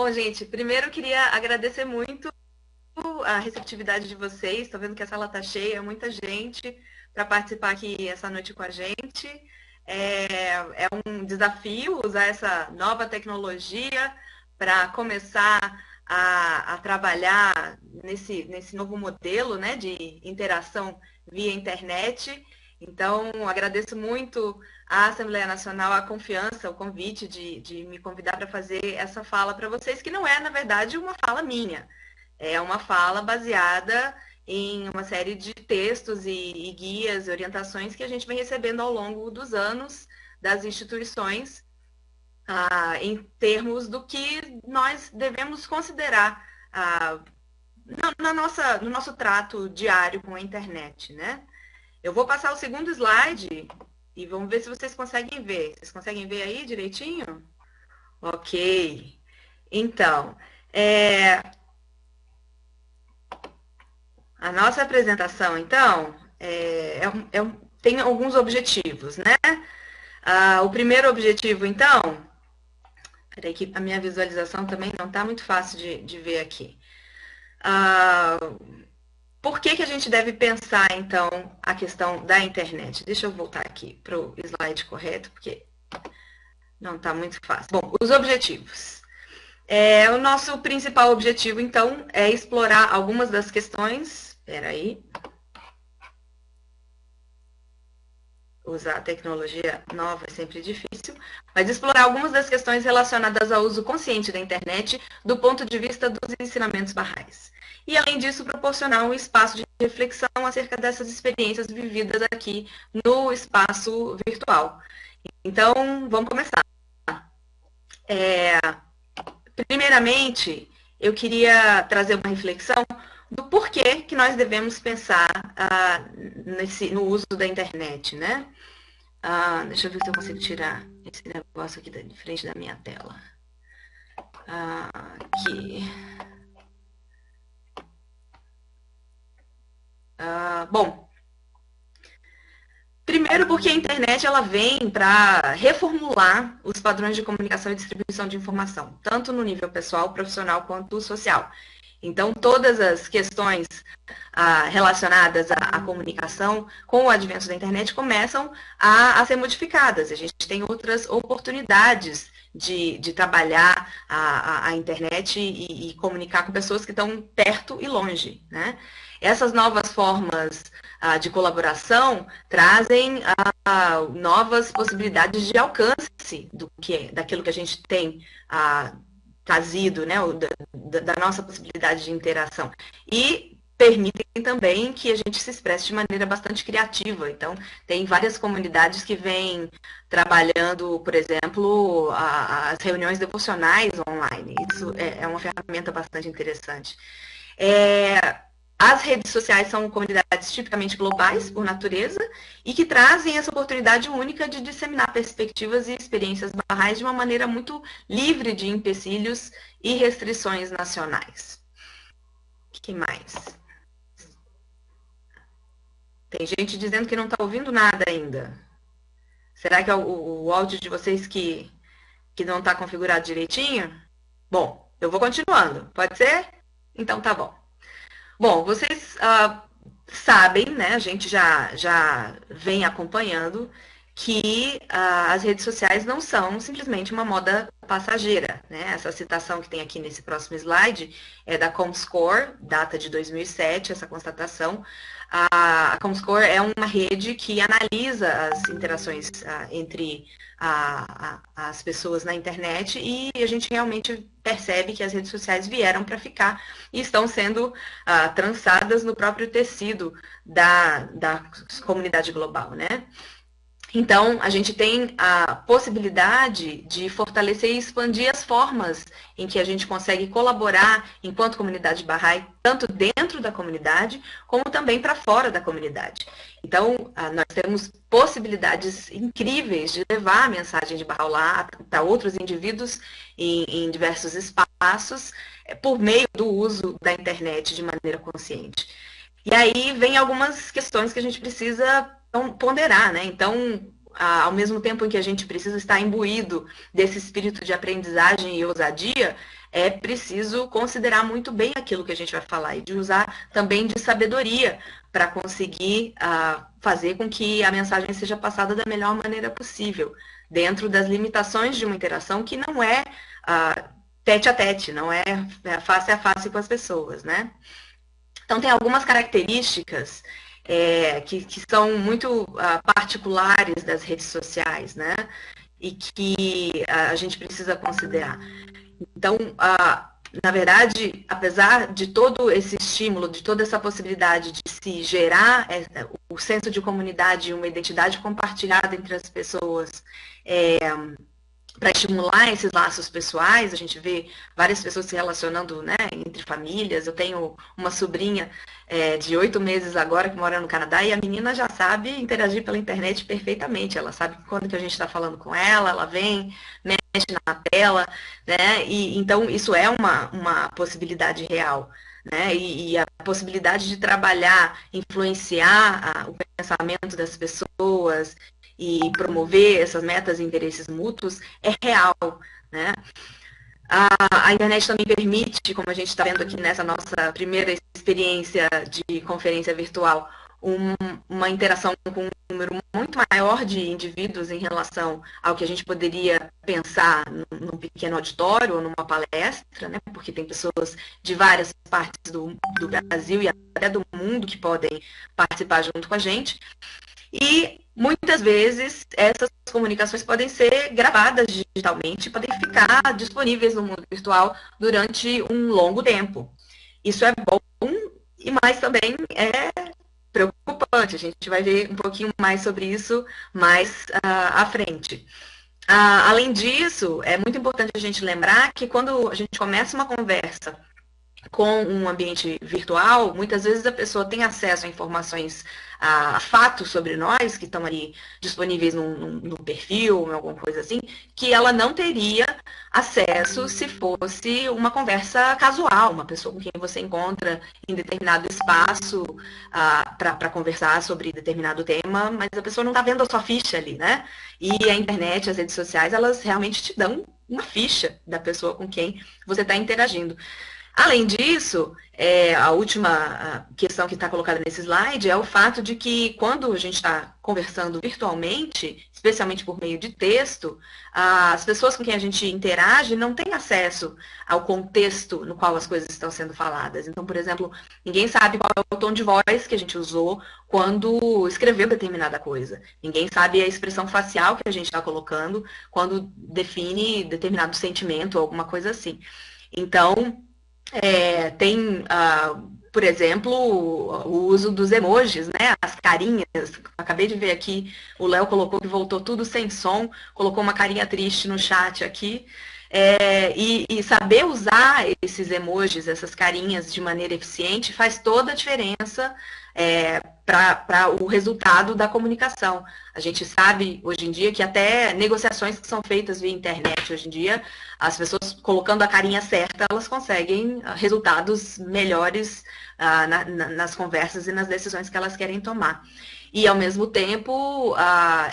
Bom, gente, primeiro eu queria agradecer muito a receptividade de vocês. Estou vendo que a sala está cheia, muita gente para participar aqui essa noite com a gente. É um desafio usar essa nova tecnologia para começar a trabalhar nesse novo modelo, né, de interação via internet. Então, agradeço muito à Assembleia Nacional a confiança, o convite de me convidar para fazer essa fala para vocês, que não é, na verdade, uma fala minha. É uma fala baseada em uma série de textos e guias, orientações que a gente vem recebendo ao longo dos anos das instituições, em termos do que nós devemos considerar no nosso trato diário com a internet, né? Eu vou passar o segundo slide e vamos ver se vocês conseguem ver. Vocês conseguem ver aí direitinho? Ok. Então, a nossa apresentação, então, tem alguns objetivos, né? O primeiro objetivo, então, peraí que a minha visualização também não está muito fácil de ver aqui. Por que a gente deve pensar, então, a questão da internet? Deixa eu voltar aqui para o slide correto, porque não está muito fácil. Bom, os objetivos. O nosso principal objetivo, então, é explorar algumas das questões. Espera aí. Usar a tecnologia nova é sempre difícil, mas explorar algumas das questões relacionadas ao uso consciente da internet do ponto de vista dos ensinamentos barrais. E, além disso, proporcionar um espaço de reflexão acerca dessas experiências vividas aqui no espaço virtual. Então, vamos começar. Primeiramente, eu queria trazer uma reflexão do porquê que nós devemos pensar no uso da internet, né? Deixa eu ver se eu consigo tirar esse negócio aqui de frente da minha tela. Aqui. Bom, primeiro porque a internet ela vem para reformular os padrões de comunicação e distribuição de informação, tanto no nível pessoal, profissional, quanto social. Então, todas as questões relacionadas à comunicação com o advento da internet começam a ser modificadas. A gente tem outras oportunidades de trabalhar a internet e comunicar com pessoas que estão perto e longe, né? Essas novas formas de colaboração trazem novas possibilidades de alcance daquilo que a gente tem trazido, né, da nossa possibilidade de interação. E permitem também que a gente se expresse de maneira bastante criativa. Então, tem várias comunidades que vêm trabalhando, por exemplo, as reuniões devocionais online. Isso é uma ferramenta bastante interessante. As redes sociais são comunidades tipicamente globais, por natureza, e que trazem essa oportunidade única de disseminar perspectivas e experiências barrais de uma maneira muito livre de empecilhos e restrições nacionais. O que mais? Tem gente dizendo que não está ouvindo nada ainda. Será que é o áudio de vocês que não está configurado direitinho? Bom, eu vou continuando. Pode ser? Então tá bom. Bom, vocês sabem, né, a gente já vem acompanhando que as redes sociais não são simplesmente uma moda passageira, né? Essa citação que tem aqui nesse próximo slide é da Comscore, data de 2007, essa constatação. A Comscore é uma rede que analisa as interações entre as pessoas na internet e a gente realmente percebe que as redes sociais vieram para ficar e estão sendo trançadas no próprio tecido da comunidade global, né? Então, a gente tem a possibilidade de fortalecer e expandir as formas em que a gente consegue colaborar enquanto comunidade Bahá'í, tanto dentro da comunidade, como também para fora da comunidade. Então, nós temos possibilidades incríveis de levar a mensagem de Bahá'u'lláh para outros indivíduos em diversos espaços, por meio do uso da internet de maneira consciente. E aí vem algumas questões que a gente precisa ponderar, né? Então, ao mesmo tempo em que a gente precisa estar imbuído desse espírito de aprendizagem e ousadia, é preciso considerar muito bem aquilo que a gente vai falar e de usar também de sabedoria para conseguir fazer com que a mensagem seja passada da melhor maneira possível, dentro das limitações de uma interação que não é tete a tete, não é face a face com as pessoas, né? Então, tem algumas características que são muito particulares das redes sociais, né? E que a gente precisa considerar. Então, na verdade, apesar de todo esse estímulo, de toda essa possibilidade de se gerar o senso de comunidade e uma identidade compartilhada entre as pessoas, para estimular esses laços pessoais, a gente vê várias pessoas se relacionando, né, entre famílias. Eu tenho uma sobrinha de 8 meses agora que mora no Canadá e a menina já sabe interagir pela internet perfeitamente. Ela sabe quando que a gente está falando com ela, ela vem, mexe na tela, né? E então isso é uma possibilidade real, né? E a possibilidade de trabalhar, influenciar o pensamento das pessoas e promover essas metas e interesses mútuos é real, né? A internet também permite, como a gente está vendo aqui nessa nossa primeira experiência de conferência virtual, uma interação com um número muito maior de indivíduos em relação ao que a gente poderia pensar num pequeno auditório ou numa palestra, né? Porque tem pessoas de várias partes do Brasil e até do mundo que podem participar junto com a gente. E muitas vezes essas comunicações podem ser gravadas digitalmente, podem ficar disponíveis no mundo virtual durante um longo tempo. Isso é bom, mas também é preocupante. A gente vai ver um pouquinho mais sobre isso mais à frente. Além disso, é muito importante a gente lembrar que quando a gente começa uma conversa com um ambiente virtual, muitas vezes a pessoa tem acesso a informações, a fatos sobre nós, que estão ali disponíveis num perfil, em alguma coisa assim, que ela não teria acesso se fosse uma conversa casual, uma pessoa com quem você encontra em determinado espaço para conversar sobre determinado tema, mas a pessoa não está vendo a sua ficha ali, né? E a internet, as redes sociais, elas realmente te dão uma ficha da pessoa com quem você está interagindo. Além disso, a última questão que está colocada nesse slide é o fato de que quando a gente está conversando virtualmente, especialmente por meio de texto, as pessoas com quem a gente interage não têm acesso ao contexto no qual as coisas estão sendo faladas. Então, por exemplo, ninguém sabe qual é o tom de voz que a gente usou quando escreveu determinada coisa. Ninguém sabe a expressão facial que a gente está colocando quando define determinado sentimento ou alguma coisa assim. Então, tem, por exemplo, o uso dos emojis, né? As carinhas. Acabei de ver aqui, o Léo colocou que voltou tudo sem som, colocou uma carinha triste no chat aqui. E saber usar esses emojis, essas carinhas de maneira eficiente faz toda a diferença para o resultado da comunicação. A gente sabe hoje em dia que até negociações que são feitas via internet hoje em dia, as pessoas colocando a carinha certa, elas conseguem resultados melhores nas conversas e nas decisões que elas querem tomar. E, ao mesmo tempo,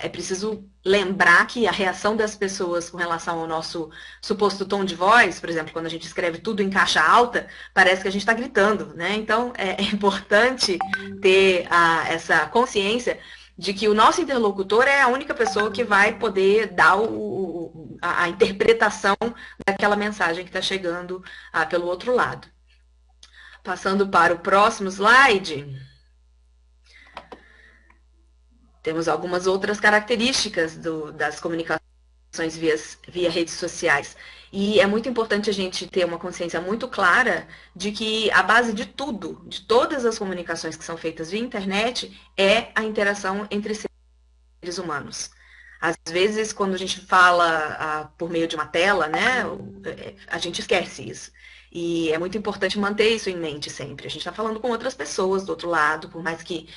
é preciso lembrar que a reação das pessoas com relação ao nosso suposto tom de voz, por exemplo, quando a gente escreve tudo em caixa alta, parece que a gente está gritando, né? Então, é importante ter essa consciência de que o nosso interlocutor é a única pessoa que vai poder dar a interpretação daquela mensagem que está chegando pelo outro lado. Passando para o próximo slide, temos algumas outras características das comunicações via redes sociais. E é muito importante a gente ter uma consciência muito clara de que a base de tudo, de todas as comunicações que são feitas via internet, é a interação entre seres humanos. Às vezes, quando a gente fala por meio de uma tela, né, a gente esquece isso. E é muito importante manter isso em mente sempre. A gente está falando com outras pessoas do outro lado, por mais que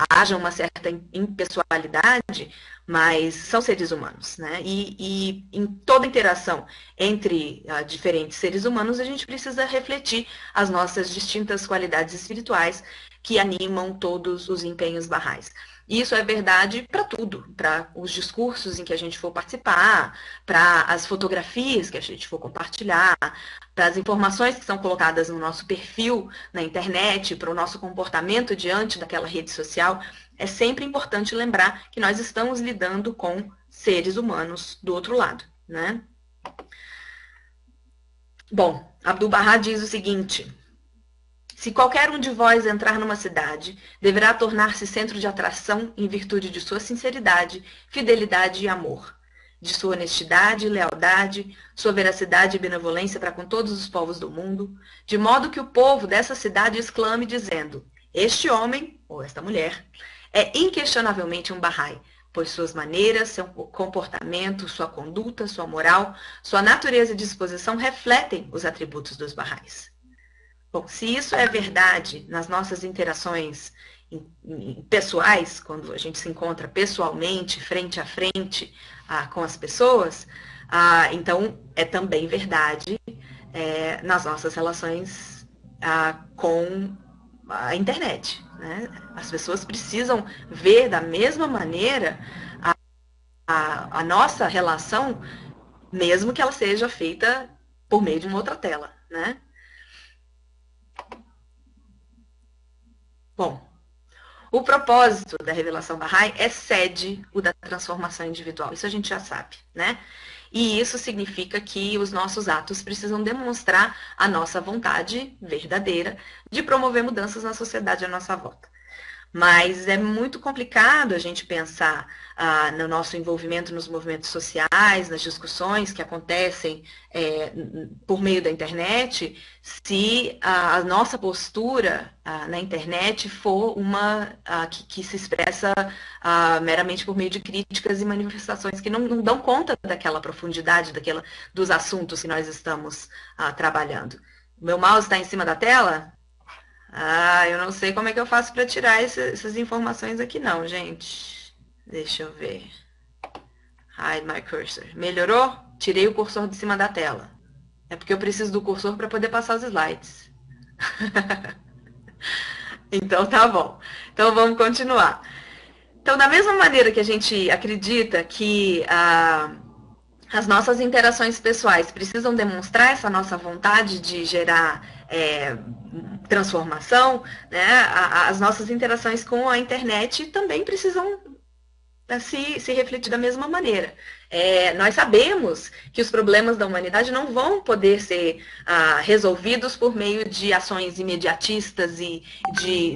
haja uma certa impessoalidade, mas são seres humanos, né? E em toda interação entre diferentes seres humanos, a gente precisa refletir as nossas distintas qualidades espirituais que animam todos os empenhos barrais. E isso é verdade para tudo, para os discursos em que a gente for participar, para as fotografias que a gente for compartilhar, para as informações que são colocadas no nosso perfil na internet, para o nosso comportamento diante daquela rede social. É sempre importante lembrar que nós estamos lidando com seres humanos do outro lado, né? Bom, Abdu'l-Bahá diz o seguinte: se qualquer um de vós entrar numa cidade, deverá tornar-se centro de atração em virtude de sua sinceridade, fidelidade e amor, de sua honestidade e lealdade, sua veracidade e benevolência para com todos os povos do mundo, de modo que o povo dessa cidade exclame dizendo: este homem, ou esta mulher, é inquestionavelmente um Bahá'í, pois suas maneiras, seu comportamento, sua conduta, sua moral, sua natureza e disposição refletem os atributos dos Bahá'ís. Bom, se isso é verdade nas nossas interações pessoais, quando a gente se encontra pessoalmente, frente a frente com as pessoas, então é também verdade nas nossas relações com a internet, né? As pessoas precisam ver da mesma maneira a nossa relação, mesmo que ela seja feita por meio de uma outra tela, né? Bom, o propósito da revelação Bahá'í excede o da transformação individual, isso a gente já sabe, né? E isso significa que os nossos atos precisam demonstrar a nossa vontade verdadeira de promover mudanças na sociedade à nossa volta. Mas é muito complicado a gente pensar no nosso envolvimento nos movimentos sociais, nas discussões que acontecem por meio da internet, se a nossa postura na internet for uma que se expressa meramente por meio de críticas e manifestações que não dão conta daquela profundidade, dos assuntos que nós estamos trabalhando. O meu mouse está em cima da tela? Eu não sei como é que eu faço para tirar essas informações aqui não, gente. Deixa eu ver. Hide my cursor. Melhorou? Tirei o cursor de cima da tela. É porque eu preciso do cursor para poder passar os slides. Então tá bom. Então vamos continuar. Então, da mesma maneira que a gente acredita que as nossas interações pessoais precisam demonstrar essa nossa vontade de gerar transformação, né? As nossas interações com a internet também precisam se refletir da mesma maneira. Nós sabemos que os problemas da humanidade não vão poder ser resolvidos por meio de ações imediatistas e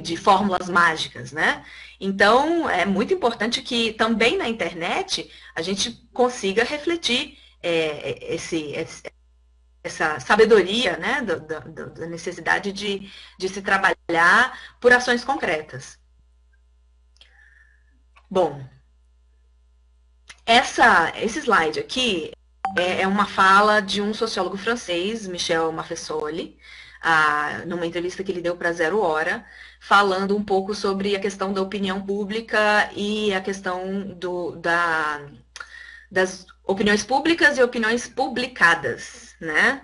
de fórmulas mágicas, né? Então, é muito importante que também na internet a gente consiga refletir essa sabedoria, né, da necessidade de se trabalhar por ações concretas. Bom, esse slide aqui é uma fala de um sociólogo francês, Michel Maffesoli, numa entrevista que ele deu para Zero Hora, falando um pouco sobre a questão da opinião pública e a questão das opiniões públicas e opiniões publicadas, né?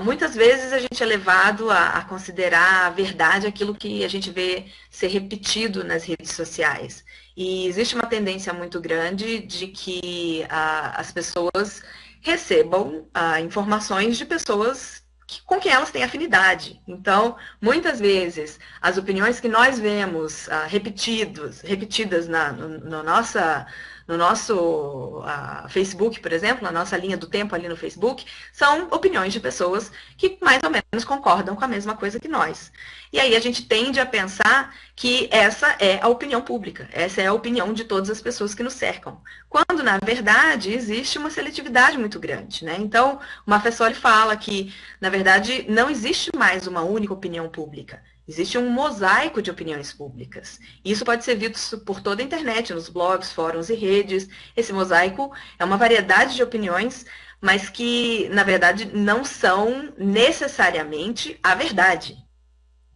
Muitas vezes a gente é levado a considerar a verdade aquilo que a gente vê ser repetido nas redes sociais. E existe uma tendência muito grande de que as pessoas recebam informações de pessoas com quem elas têm afinidade. Então, muitas vezes, as opiniões que nós vemos repetidas no nosso Facebook, por exemplo, na nossa linha do tempo ali no Facebook, são opiniões de pessoas que mais ou menos concordam com a mesma coisa que nós. E aí a gente tende a pensar que essa é a opinião pública, essa é a opinião de todas as pessoas que nos cercam. Quando, na verdade, existe uma seletividade muito grande, né? Então, o Maffesoli fala que, na verdade, não existe mais uma única opinião pública. Existe um mosaico de opiniões públicas. Isso pode ser visto por toda a internet, nos blogs, fóruns e redes. Esse mosaico é uma variedade de opiniões, mas que, na verdade, não são necessariamente a verdade,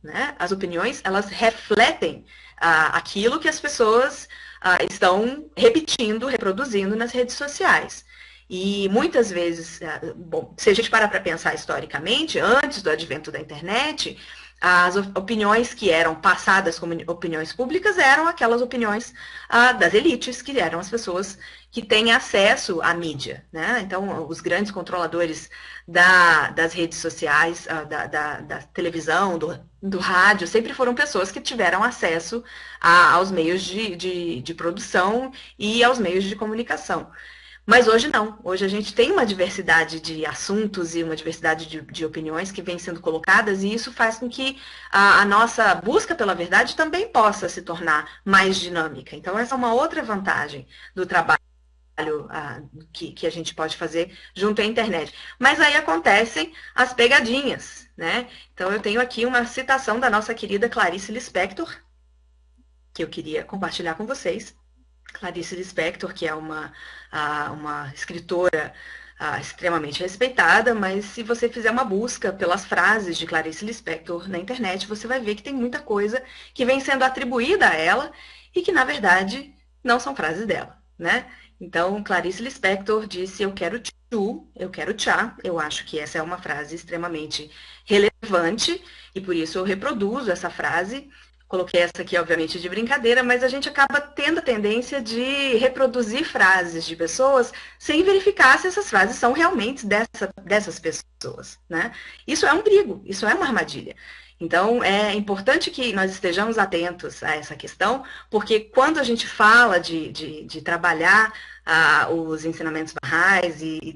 né? As opiniões, elas refletem aquilo que as pessoas estão repetindo, reproduzindo nas redes sociais. E muitas vezes, bom, se a gente parar para pensar historicamente, antes do advento da internet, as opiniões que eram passadas como opiniões públicas eram aquelas opiniões das elites, que eram as pessoas que têm acesso à mídia, né? Então, os grandes controladores das redes sociais, da televisão, do rádio, sempre foram pessoas que tiveram acesso aos meios de produção e aos meios de comunicação. Mas hoje não. Hoje a gente tem uma diversidade de assuntos e uma diversidade de opiniões que vem sendo colocadas, e isso faz com que a nossa busca pela verdade também possa se tornar mais dinâmica. Então, essa é uma outra vantagem do trabalho que a gente pode fazer junto à internet. Mas aí acontecem as pegadinhas, né? Então, eu tenho aqui uma citação da nossa querida Clarice Lispector, que eu queria compartilhar com vocês. Clarice Lispector, que é uma escritora extremamente respeitada, mas se você fizer uma busca pelas frases de Clarice Lispector na internet, você vai ver que tem muita coisa que vem sendo atribuída a ela e que, na verdade, não são frases dela, né? Então, Clarice Lispector disse: eu quero tchu, eu quero tchá. Eu acho que essa é uma frase extremamente relevante e por isso eu reproduzo essa frase. Coloquei essa aqui, obviamente, de brincadeira, mas a gente acaba tendo a tendência de reproduzir frases de pessoas sem verificar se essas frases são realmente dessas pessoas, né? Isso é um perigo, isso é uma armadilha. Então, é importante que nós estejamos atentos a essa questão, porque quando a gente fala de trabalhar os ensinamentos barrais e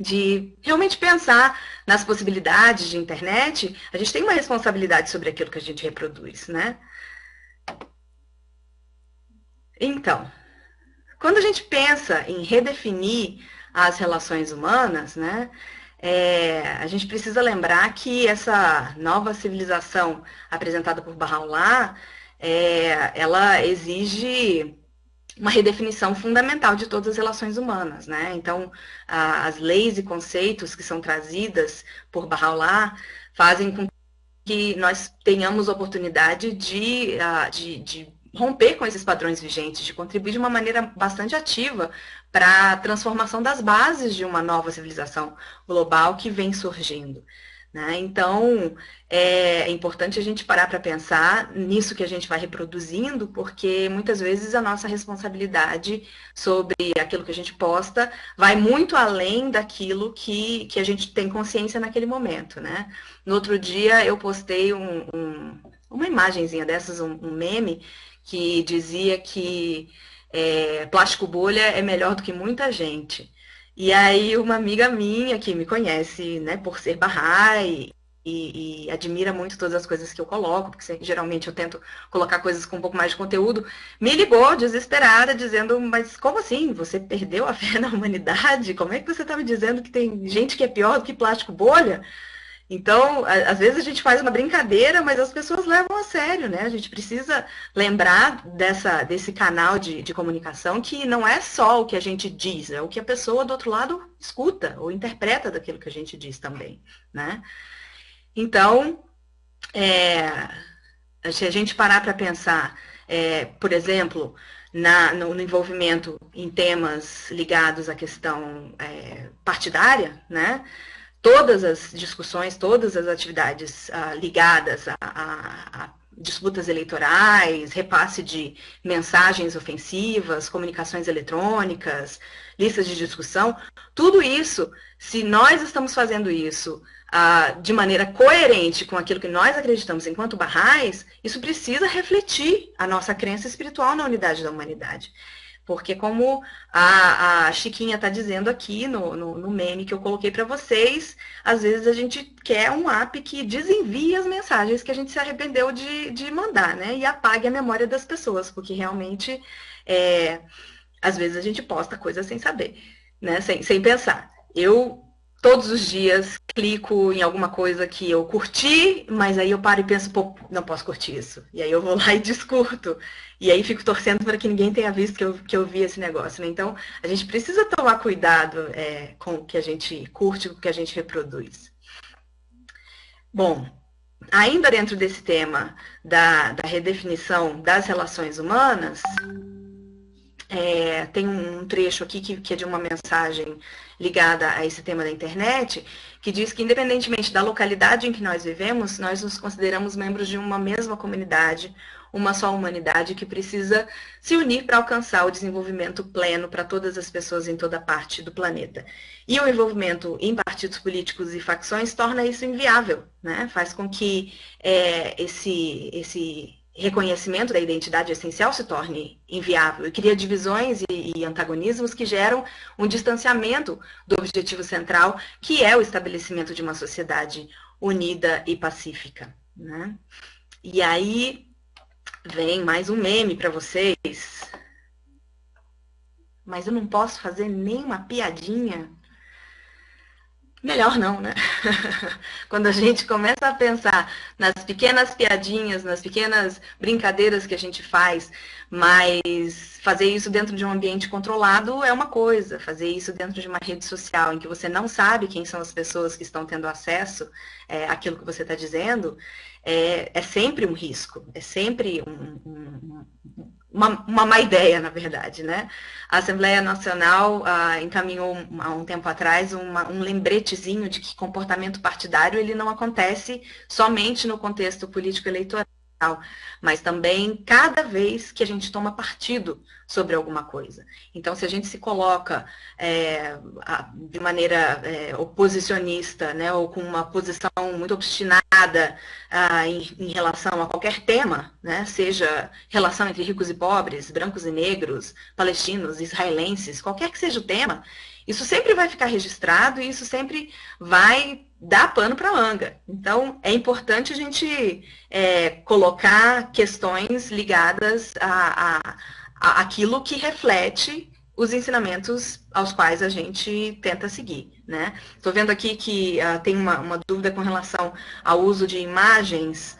de realmente pensar nas possibilidades de internet, a gente tem uma responsabilidade sobre aquilo que a gente reproduz, né? Então, quando a gente pensa em redefinir as relações humanas, né, a gente precisa lembrar que essa nova civilização apresentada por Bahá'u'lláh, ela exige uma redefinição fundamental de todas as relações humanas, né? Então, as leis e conceitos que são trazidas por Bahá'u'lláh fazem com que nós tenhamos oportunidade de romper com esses padrões vigentes, de contribuir de uma maneira bastante ativa para a transformação das bases de uma nova civilização global que vem surgindo, né? Então, é importante a gente parar para pensar nisso que a gente vai reproduzindo, porque muitas vezes a nossa responsabilidade sobre aquilo que a gente posta vai muito além daquilo que a gente tem consciência naquele momento, né? No outro dia eu postei uma imagenzinha dessas, um meme, que dizia que plástico bolha é melhor do que muita gente. E aí uma amiga minha que me conhece, né, por ser Bahá'í e admira muito todas as coisas que eu coloco, porque geralmente eu tento colocar coisas com um pouco mais de conteúdo, me ligou desesperada, dizendo: mas como assim? Você perdeu a fé na humanidade? Como é que você está me dizendo que tem gente que é pior do que plástico bolha? Então, às vezes a gente faz uma brincadeira, mas as pessoas levam a sério, né? A gente precisa lembrar desse canal de comunicação, que não é só o que a gente diz, é o que a pessoa do outro lado escuta ou interpreta daquilo que a gente diz também, né? Então, se a gente parar para pensar, por exemplo, no envolvimento em temas ligados à questão partidária, né? Todas as discussões, todas as atividades ligadas a disputas eleitorais, repasse de mensagens ofensivas, comunicações eletrônicas, listas de discussão, tudo isso, se nós estamos fazendo isso de maneira coerente com aquilo que nós acreditamos enquanto Bahá'ís, isso precisa refletir a nossa crença espiritual na unidade da humanidade. Porque como a Chiquinha está dizendo aqui no meme que eu coloquei para vocês, às vezes a gente quer um app que desenvie as mensagens que a gente se arrependeu de mandar, né? E apague a memória das pessoas, porque realmente, às vezes a gente posta coisas sem saber, né? Sem pensar. Eu, todos os dias, clico em alguma coisa que eu curti, mas aí eu paro e penso: pô, não posso curtir isso. E aí eu vou lá e descurto. E aí fico torcendo para que ninguém tenha visto que eu vi esse negócio, né? Então, a gente precisa tomar cuidado com o que a gente curte, com o que a gente reproduz. Bom, ainda dentro desse tema da redefinição das relações humanas, tem um trecho aqui que é de uma mensagem ligada a esse tema da internet, que diz que, independentemente da localidade em que nós vivemos, nós nos consideramos membros de uma mesma comunidade, uma só humanidade que precisa se unir para alcançar o desenvolvimento pleno para todas as pessoas em toda parte do planeta. E o envolvimento em partidos políticos e facções torna isso inviável, né? Faz com que esse reconhecimento da identidade essencial se torne inviável e cria divisões e antagonismos que geram um distanciamento do objetivo central, que é o estabelecimento de uma sociedade unida e pacífica, né? E aí vem mais um meme para vocês, mas eu não posso fazer nenhuma piadinha. Melhor não, né? Quando a gente começa a pensar nas pequenas piadinhas, nas pequenas brincadeiras que a gente faz, mas fazer isso dentro de um ambiente controlado é uma coisa, fazer isso dentro de uma rede social em que você não sabe quem são as pessoas que estão tendo acesso àquilo que você está dizendo, é sempre um risco, é sempre uma má ideia, na verdade, né? A Assembleia Nacional encaminhou há um tempo atrás um lembretezinho de que comportamento partidário ele não acontece somente no contexto político-eleitoral, mas também cada vez que a gente toma partido sobre alguma coisa. Então, se a gente se coloca de maneira oposicionista, né, ou com uma posição muito obstinada em relação a qualquer tema, né, seja relação entre ricos e pobres, brancos e negros, palestinos, israelenses, qualquer que seja o tema, isso sempre vai ficar registrado e isso sempre vai dar pano para manga. Então, é importante a gente colocar questões ligadas àquilo que reflete os ensinamentos aos quais a gente tenta seguir, né? Estou vendo aqui que tem uma dúvida com relação ao uso de imagens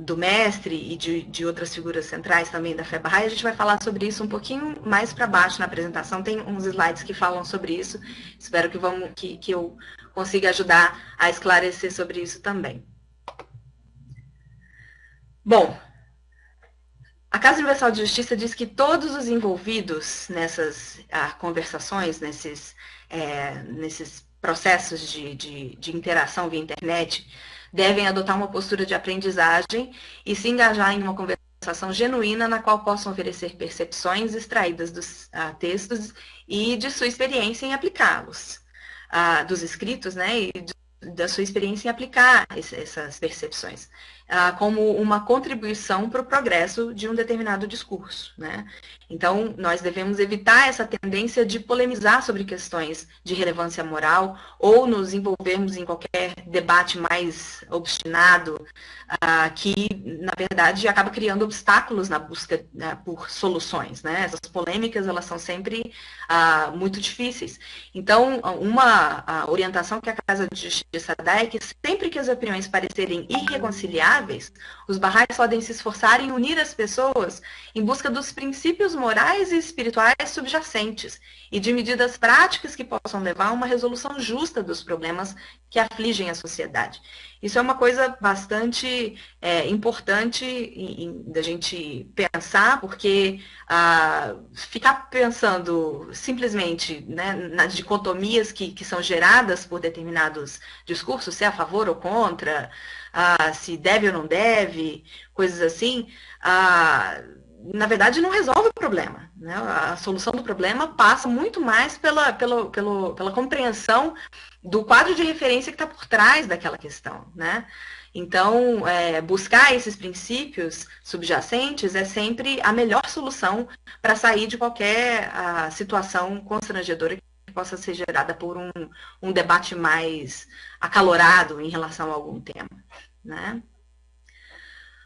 do mestre e de outras figuras centrais também da Fé Bahá'í. A gente vai falar sobre isso um pouquinho mais para baixo na apresentação. Tem uns slides que falam sobre isso. Espero que eu consiga ajudar a esclarecer sobre isso também. Bom, a Casa Universal de Justiça diz que todos os envolvidos nessas conversações, nesses processos de interação via internet, devem adotar uma postura de aprendizagem e se engajar em uma conversação genuína na qual possam oferecer percepções extraídas dos textos e de sua experiência em aplicá-los, dos escritos, né, e da sua experiência em aplicar essas percepções, como uma contribuição para o progresso de um determinado discurso, né? Então, nós devemos evitar essa tendência de polemizar sobre questões de relevância moral ou nos envolvermos em qualquer debate mais obstinado, que, na verdade, acaba criando obstáculos na busca por soluções, né? Essas polêmicas, elas são sempre muito difíceis. Então, uma orientação que a Casa de Justiça dá é que sempre que as opiniões parecerem irreconciliáveis, os Bahá'ís podem se esforçar em unir as pessoas em busca dos princípios morais e espirituais subjacentes e de medidas práticas que possam levar a uma resolução justa dos problemas que afligem a sociedade. Isso é uma coisa bastante importante da gente pensar, porque ficar pensando simplesmente, né, nas dicotomias que são geradas por determinados discursos, se é a favor ou contra, se deve ou não deve, coisas assim, na verdade não resolve o problema, né? A solução do problema passa muito mais pela compreensão do quadro de referência que está por trás daquela questão, né? Então, buscar esses princípios subjacentes é sempre a melhor solução para sair de qualquer situação constrangedora que possa ser gerada por um debate mais acalorado em relação a algum tema, né?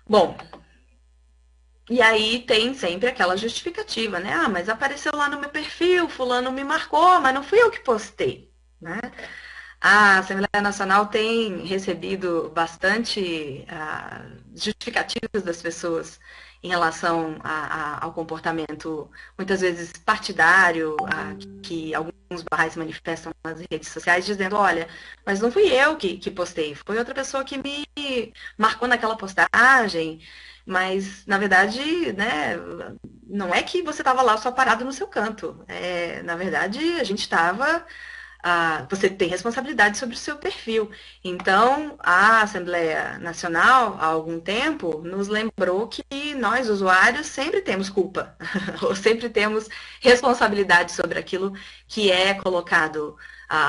Bom, e aí tem sempre aquela justificativa, né? Mas apareceu lá no meu perfil, fulano me marcou, mas não fui eu que postei, né? A Assembleia Nacional tem recebido bastante justificativas das pessoas em relação ao comportamento, muitas vezes partidário, que alguns barrais manifestam nas redes sociais, dizendo, olha, mas não fui eu que postei, foi outra pessoa que me marcou naquela postagem, mas, na verdade, né, não é que você estava lá só parado no seu canto. Na verdade, a gente estava você tem responsabilidade sobre o seu perfil. Então, a Assembleia Nacional, há algum tempo, nos lembrou que nós, usuários, sempre temos culpa, ou sempre temos responsabilidade sobre aquilo que é colocado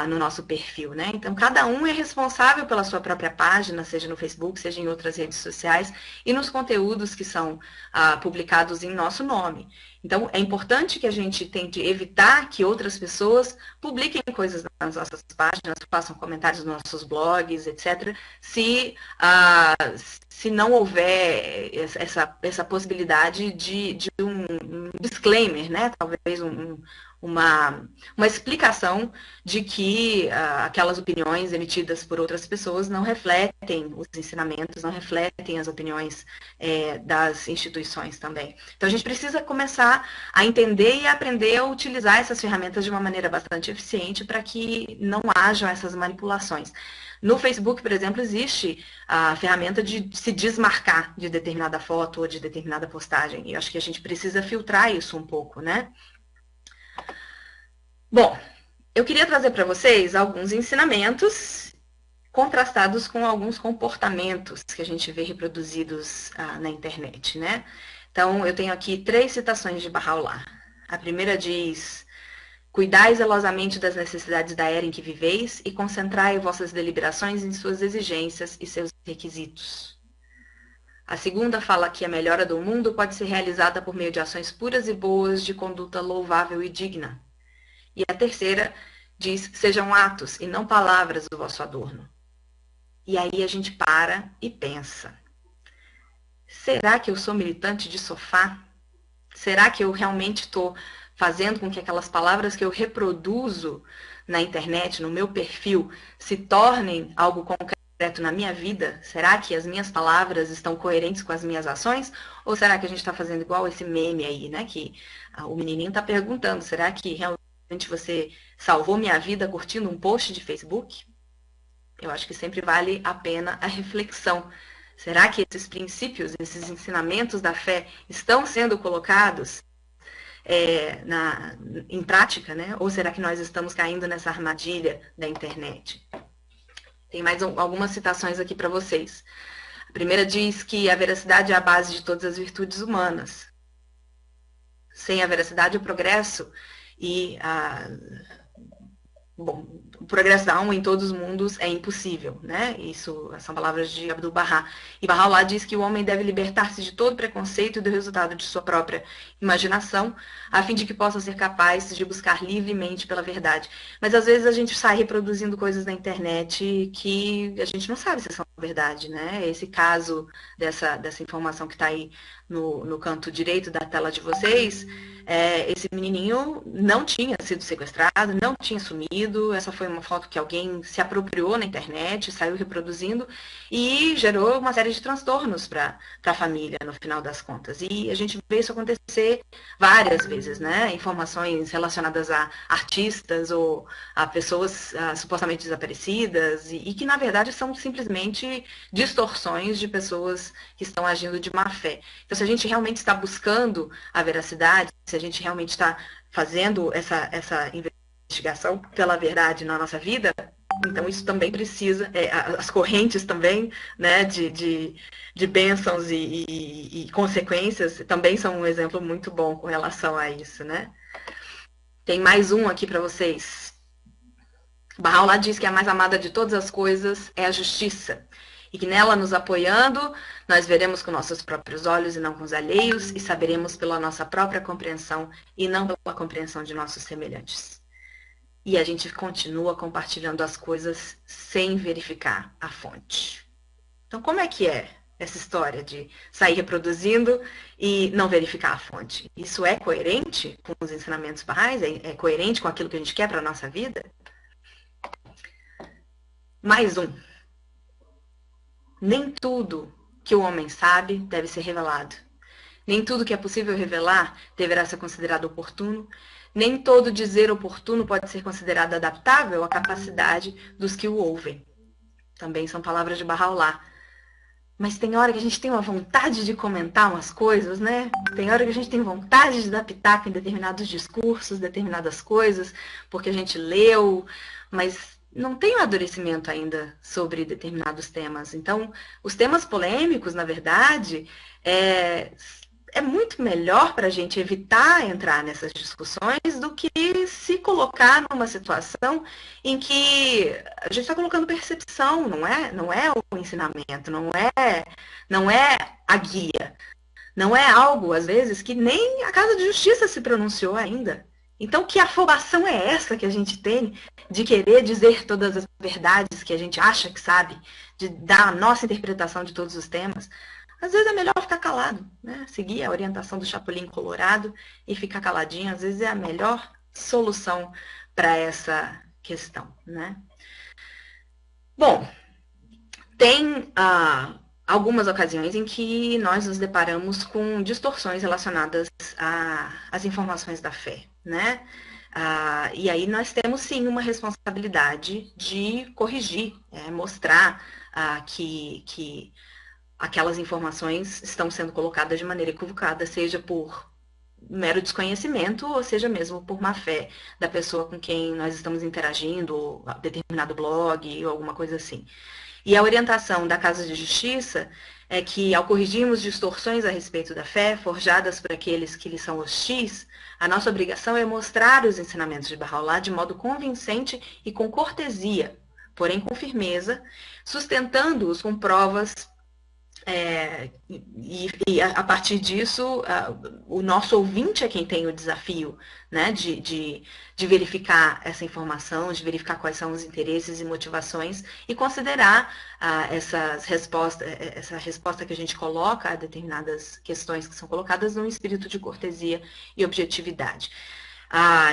no nosso perfil, né? Então, cada um é responsável pela sua própria página, seja no Facebook, seja em outras redes sociais, e nos conteúdos que são publicados em nosso nome. Então, é importante que a gente tente evitar que outras pessoas publiquem coisas nas nossas páginas, façam comentários nos nossos blogs, etc., se não houver essa possibilidade de um disclaimer, né? Talvez uma explicação de que aquelas opiniões emitidas por outras pessoas não refletem os ensinamentos, não refletem as opiniões das instituições também. Então, a gente precisa começar a entender e aprender a utilizar essas ferramentas de uma maneira bastante eficiente para que não hajam essas manipulações. No Facebook, por exemplo, existe a ferramenta de se desmarcar de determinada foto ou de determinada postagem. E eu acho que a gente precisa filtrar isso um pouco, né? Bom, eu queria trazer para vocês alguns ensinamentos contrastados com alguns comportamentos que a gente vê reproduzidos na internet, né? Então, eu tenho aqui 3 citações de Bahá'u'lláh. A primeira diz: cuidai zelosamente das necessidades da era em que viveis e concentrai vossas deliberações em suas exigências e seus requisitos. A segunda fala que a melhora do mundo pode ser realizada por meio de ações puras e boas de conduta louvável e digna. E a terceira diz: sejam atos e não palavras o vosso adorno. E aí a gente para e pensa: será que eu sou militante de sofá? Será que eu realmente estou fazendo com que aquelas palavras que eu reproduzo na internet, no meu perfil, se tornem algo concreto na minha vida? Será que as minhas palavras estão coerentes com as minhas ações? Ou será que a gente está fazendo igual esse meme aí, né? Que o menininho está perguntando: será que realmente você salvou minha vida curtindo um post de Facebook? Eu acho que sempre vale a pena a reflexão. Será que esses princípios, esses ensinamentos da fé estão sendo colocados em prática, né? Ou será que nós estamos caindo nessa armadilha da internet? Tem mais algumas citações aqui para vocês. A primeira diz que a veracidade é a base de todas as virtudes humanas. Sem a veracidade, o progresso e o progresso da alma em todos os mundos é impossível, né? Isso são palavras de Abdu'l-Bahá. E Bahá'u'lláh diz que o homem deve libertar-se de todo preconceito e do resultado de sua própria imaginação, a fim de que possa ser capaz de buscar livremente pela verdade. Mas às vezes a gente sai reproduzindo coisas na internet que a gente não sabe se são verdade, né? Esse caso dessa informação que está aí no canto direito da tela de vocês, esse menininho não tinha sido sequestrado, não tinha sumido, essa foi uma foto que alguém se apropriou na internet, saiu reproduzindo e gerou uma série de transtornos para a família, no final das contas. E a gente vê isso acontecer várias vezes, né? Informações relacionadas a artistas ou a pessoas supostamente desaparecidas e que, na verdade, são simplesmente distorções de pessoas que estão agindo de má fé. Então, se a gente realmente está buscando a veracidade, se a gente realmente está fazendo essa investigação pela verdade na nossa vida, então isso também precisa, as correntes também, né, de bênçãos e consequências também são um exemplo muito bom com relação a isso, né? Tem mais um aqui para vocês. Bahá'u'lláh diz que a mais amada de todas as coisas é a justiça, e que nela, nos apoiando, nós veremos com nossos próprios olhos e não com os alheios, e saberemos pela nossa própria compreensão e não pela compreensão de nossos semelhantes. E a gente continua compartilhando as coisas sem verificar a fonte. Então, como é que é essa história de sair reproduzindo e não verificar a fonte? Isso é coerente com os ensinamentos barrais? É coerente com aquilo que a gente quer para a nossa vida? Mais um. Nem tudo que o homem sabe deve ser revelado. Nem tudo que é possível revelar deverá ser considerado oportuno. Nem todo dizer oportuno pode ser considerado adaptável à capacidade dos que o ouvem. Também são palavras de Bahá'u'lláh. Mas tem hora que a gente tem uma vontade de comentar umas coisas, né? Tem hora que a gente tem vontade de dar pitaco em determinados discursos, determinadas coisas, porque a gente leu, mas não tem um amadurecimento ainda sobre determinados temas. Então, os temas polêmicos, na verdade, é muito melhor para a gente evitar entrar nessas discussões do que se colocar numa situação em que a gente está colocando percepção, não é o ensinamento, não é a guia, não é algo, às vezes, que nem a Casa de Justiça se pronunciou ainda. Então, que afobação é essa que a gente tem de querer dizer todas as verdades que a gente acha que sabe, de dar a nossa interpretação de todos os temas? Às vezes é melhor ficar calado, né? Seguir a orientação do Chapolin Colorado e ficar caladinho, às vezes é a melhor solução para essa questão, né? Bom, tem algumas ocasiões em que nós nos deparamos com distorções relacionadas às informações da fé, né? E aí nós temos sim uma responsabilidade de corrigir, mostrar que aquelas informações estão sendo colocadas de maneira equivocada, seja por mero desconhecimento, ou seja mesmo por má fé da pessoa com quem nós estamos interagindo, ou determinado blog, ou alguma coisa assim. E a orientação da Casa de Justiça é que, ao corrigirmos distorções a respeito da fé, forjadas por aqueles que lhe são hostis, a nossa obrigação é mostrar os ensinamentos de Bahá'u'lláh de modo convincente e com cortesia, porém com firmeza, sustentando-os com provas. E a partir disso, o nosso ouvinte é quem tem o desafio, né, de verificar essa informação, de verificar quais são os interesses e motivações e considerar essa resposta que a gente coloca a determinadas questões que são colocadas num espírito de cortesia e objetividade.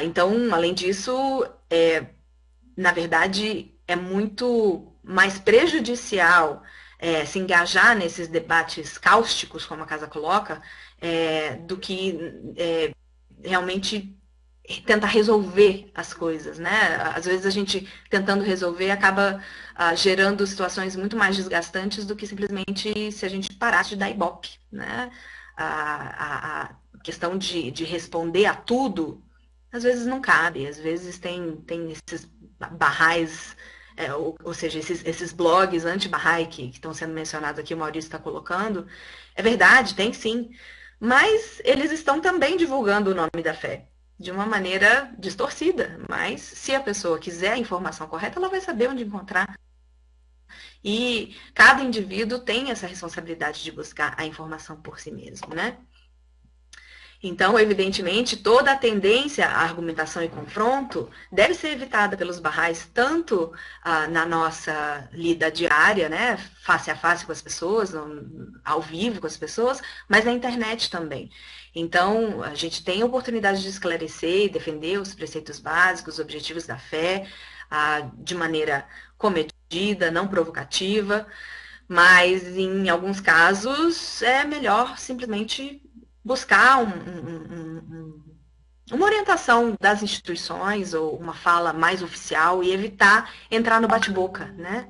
Então, além disso, na verdade, é muito mais prejudicial se engajar nesses debates cáusticos, como a Casa coloca, do que realmente tentar resolver as coisas, né? Às vezes a gente, tentando resolver, acaba gerando situações muito mais desgastantes do que simplesmente se a gente parasse de dar ibope, né? A questão de responder a tudo, às vezes não cabe, às vezes tem esses barrais, ou seja, esses blogs anti-Bahá'í que estão sendo mencionados aqui, o Maurício está colocando, é verdade, tem sim, mas eles estão também divulgando o nome da fé de uma maneira distorcida, mas se a pessoa quiser a informação correta, ela vai saber onde encontrar. E cada indivíduo tem essa responsabilidade de buscar a informação por si mesmo, né? Então, evidentemente, toda a tendência à argumentação e confronto deve ser evitada pelos Bahá'ís, tanto na nossa lida diária, né, face a face com as pessoas, ao vivo com as pessoas, mas na internet também. Então, a gente tem a oportunidade de esclarecer e defender os preceitos básicos, os objetivos da fé, de maneira comedida, não provocativa, mas em alguns casos é melhor simplesmente buscar uma orientação das instituições ou uma fala mais oficial e evitar entrar no bate-boca, né?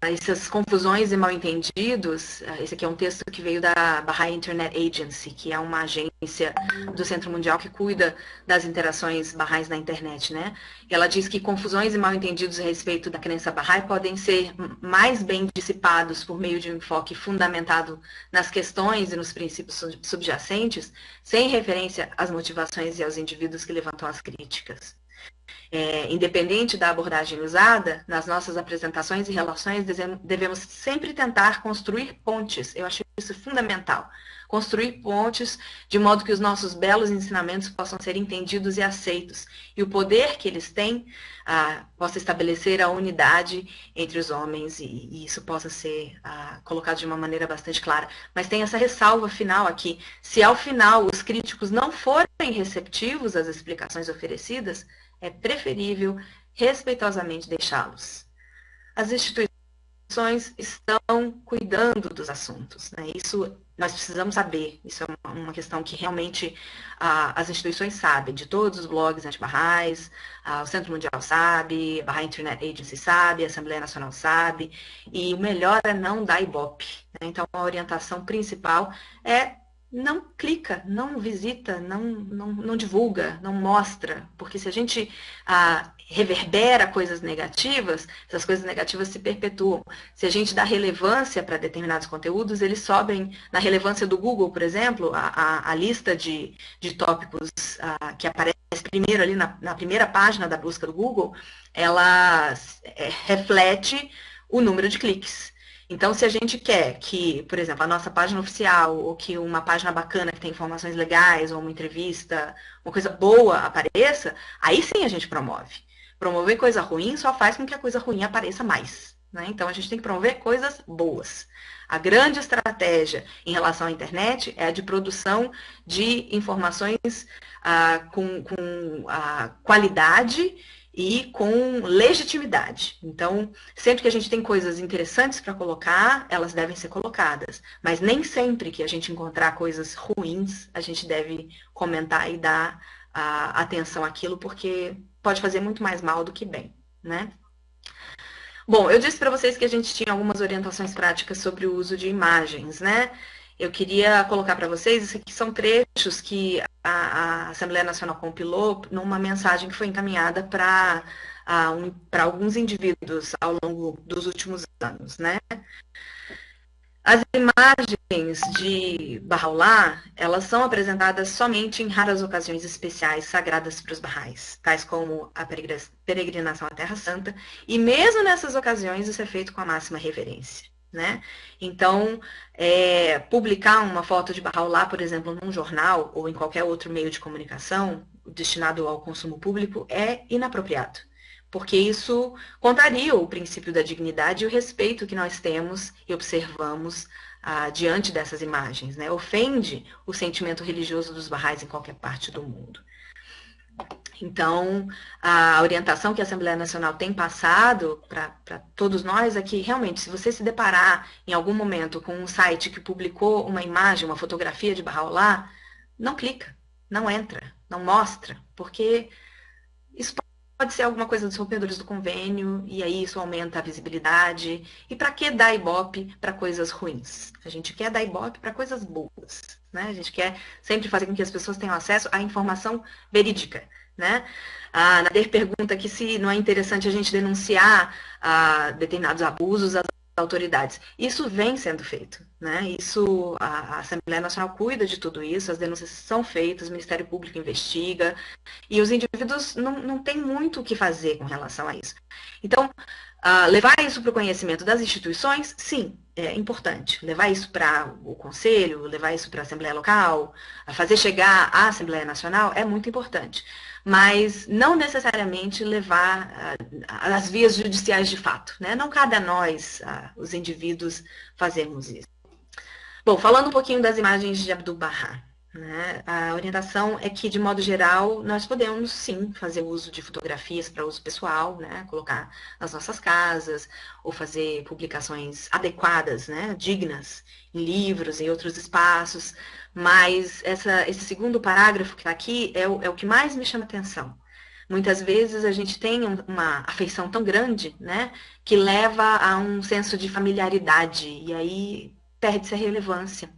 Essas confusões e mal-entendidos, esse aqui é um texto que veio da Bahá'í Internet Agency, que é uma agência do Centro Mundial que cuida das interações Bahá'ís na internet, né? E ela diz que confusões e mal-entendidos a respeito da crença Bahá'í podem ser mais bem dissipados por meio de um enfoque fundamentado nas questões e nos princípios subjacentes, sem referência às motivações e aos indivíduos que levantam as críticas. Independente da abordagem usada, nas nossas apresentações e relações, devemos sempre tentar construir pontes. Eu acho isso fundamental. Construir pontes de modo que os nossos belos ensinamentos possam ser entendidos e aceitos. E o poder que eles têm possa estabelecer a unidade entre os homens e isso possa ser colocado de uma maneira bastante clara. Mas tem essa ressalva final aqui. Se ao final os críticos não forem receptivos às explicações oferecidas, é preferível respeitosamente deixá-los. As instituições estão cuidando dos assuntos, né? Isso nós precisamos saber, isso é uma questão que realmente as instituições sabem, de todos os blogs anti-barrais, o Centro Mundial sabe, a Bahá'í Internet Agency sabe, a Assembleia Nacional sabe, e o melhor é não dar ibope, né? Então a orientação principal é não clica, não visita, não divulga, não mostra, porque se a gente reverbera coisas negativas, essas coisas negativas se perpetuam. Se a gente dá relevância para determinados conteúdos, eles sobem na relevância do Google, por exemplo, a lista de tópicos que aparece primeiro ali na primeira página da busca do Google, ela reflete o número de cliques. Então, se a gente quer que, por exemplo, a nossa página oficial, ou que uma página bacana que tem informações legais, ou uma entrevista, uma coisa boa apareça, aí sim a gente promove. Promover coisa ruim só faz com que a coisa ruim apareça mais, né? Então, a gente tem que promover coisas boas. A grande estratégia em relação à internet é a de produção de informações com qualidade e com legitimidade. Então, sempre que a gente tem coisas interessantes para colocar, elas devem ser colocadas. Mas nem sempre que a gente encontrar coisas ruins, a gente deve comentar e dar atenção àquilo, porque pode fazer muito mais mal do que bem, né? Bom, eu disse para vocês que a gente tinha algumas orientações práticas sobre o uso de imagens, né? Eu queria colocar para vocês, isso aqui são trechos que a Assembleia Nacional compilou numa mensagem que foi encaminhada para alguns indivíduos ao longo dos últimos anos, né? As imagens de Bahá'u'lláh, elas são apresentadas somente em raras ocasiões especiais sagradas para os Bahá'ís, tais como a peregrinação à Terra Santa, e mesmo nessas ocasiões isso é feito com a máxima reverência, né? Então, publicar uma foto de Bahá'u'lláh, por exemplo, num jornal ou em qualquer outro meio de comunicação destinado ao consumo público é inapropriado, porque isso contraria o princípio da dignidade e o respeito que nós temos e observamos diante dessas imagens, né? Ofende o sentimento religioso dos Bahá'ís em qualquer parte do mundo. Então, a orientação que a Assembleia Nacional tem passado para todos nós é que, realmente, se você se deparar em algum momento com um site que publicou uma imagem, uma fotografia de Bahá'u'lláh, não clica, não entra, não mostra, porque isso pode ser alguma coisa dos rompedores do convênio, e aí isso aumenta a visibilidade. E para que dar ibope para coisas ruins? A gente quer dar ibope para coisas boas, né? A gente quer sempre fazer com que as pessoas tenham acesso à informação verídica, né? A Nader pergunta aqui se não é interessante a gente denunciar determinados abusos às autoridades. Isso vem sendo feito, né? Isso, a Assembleia Nacional cuida de tudo isso, as denúncias são feitas, o Ministério Público investiga, e os indivíduos não têm muito o que fazer com relação a isso. Então, levar isso para o conhecimento das instituições, sim, é importante. Levar isso para o Conselho, levar isso para a Assembleia Local, fazer chegar à Assembleia Nacional é muito importante. Mas não necessariamente levar às vias judiciais de fato, né? Não cabe a nós, os indivíduos, fazermos isso. Bom, falando um pouquinho das imagens de Abdu'l-Bahá, né? A orientação é que, de modo geral, nós podemos, sim, fazer uso de fotografias para uso pessoal, né? Colocar nas nossas casas, ou fazer publicações adequadas, né? Dignas, em livros, em outros espaços, mas esse segundo parágrafo que está aqui é o que mais me chama atenção. Muitas vezes a gente tem uma afeição tão grande, né? Que leva a um senso de familiaridade, e aí perde-se a relevância,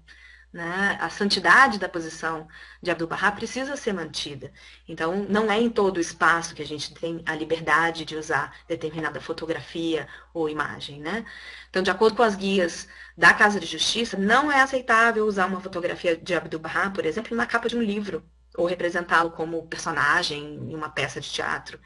né? A santidade da posição de Abdu'l-Bahá precisa ser mantida. Então, não é em todo o espaço que a gente tem a liberdade de usar determinada fotografia ou imagem, né? Então, de acordo com as guias da Casa de Justiça, não é aceitável usar uma fotografia de Abdu'l-Bahá, por exemplo, na capa de um livro, ou representá-lo como personagem em uma peça de teatro.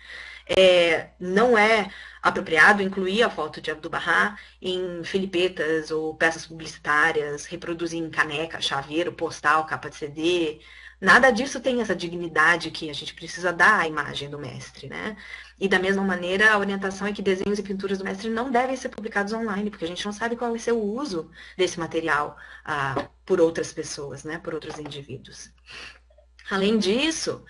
Não é apropriado incluir a foto de Abdu'l-Bahá em filipetas ou peças publicitárias, reproduzir em caneca, chaveiro, postal, capa de CD. Nada disso tem essa dignidade que a gente precisa dar à imagem do mestre, né? E da mesma maneira, a orientação é que desenhos e pinturas do mestre não devem ser publicados online, porque a gente não sabe qual vai ser o uso desse material por outras pessoas, né? Por outros indivíduos. Além disso,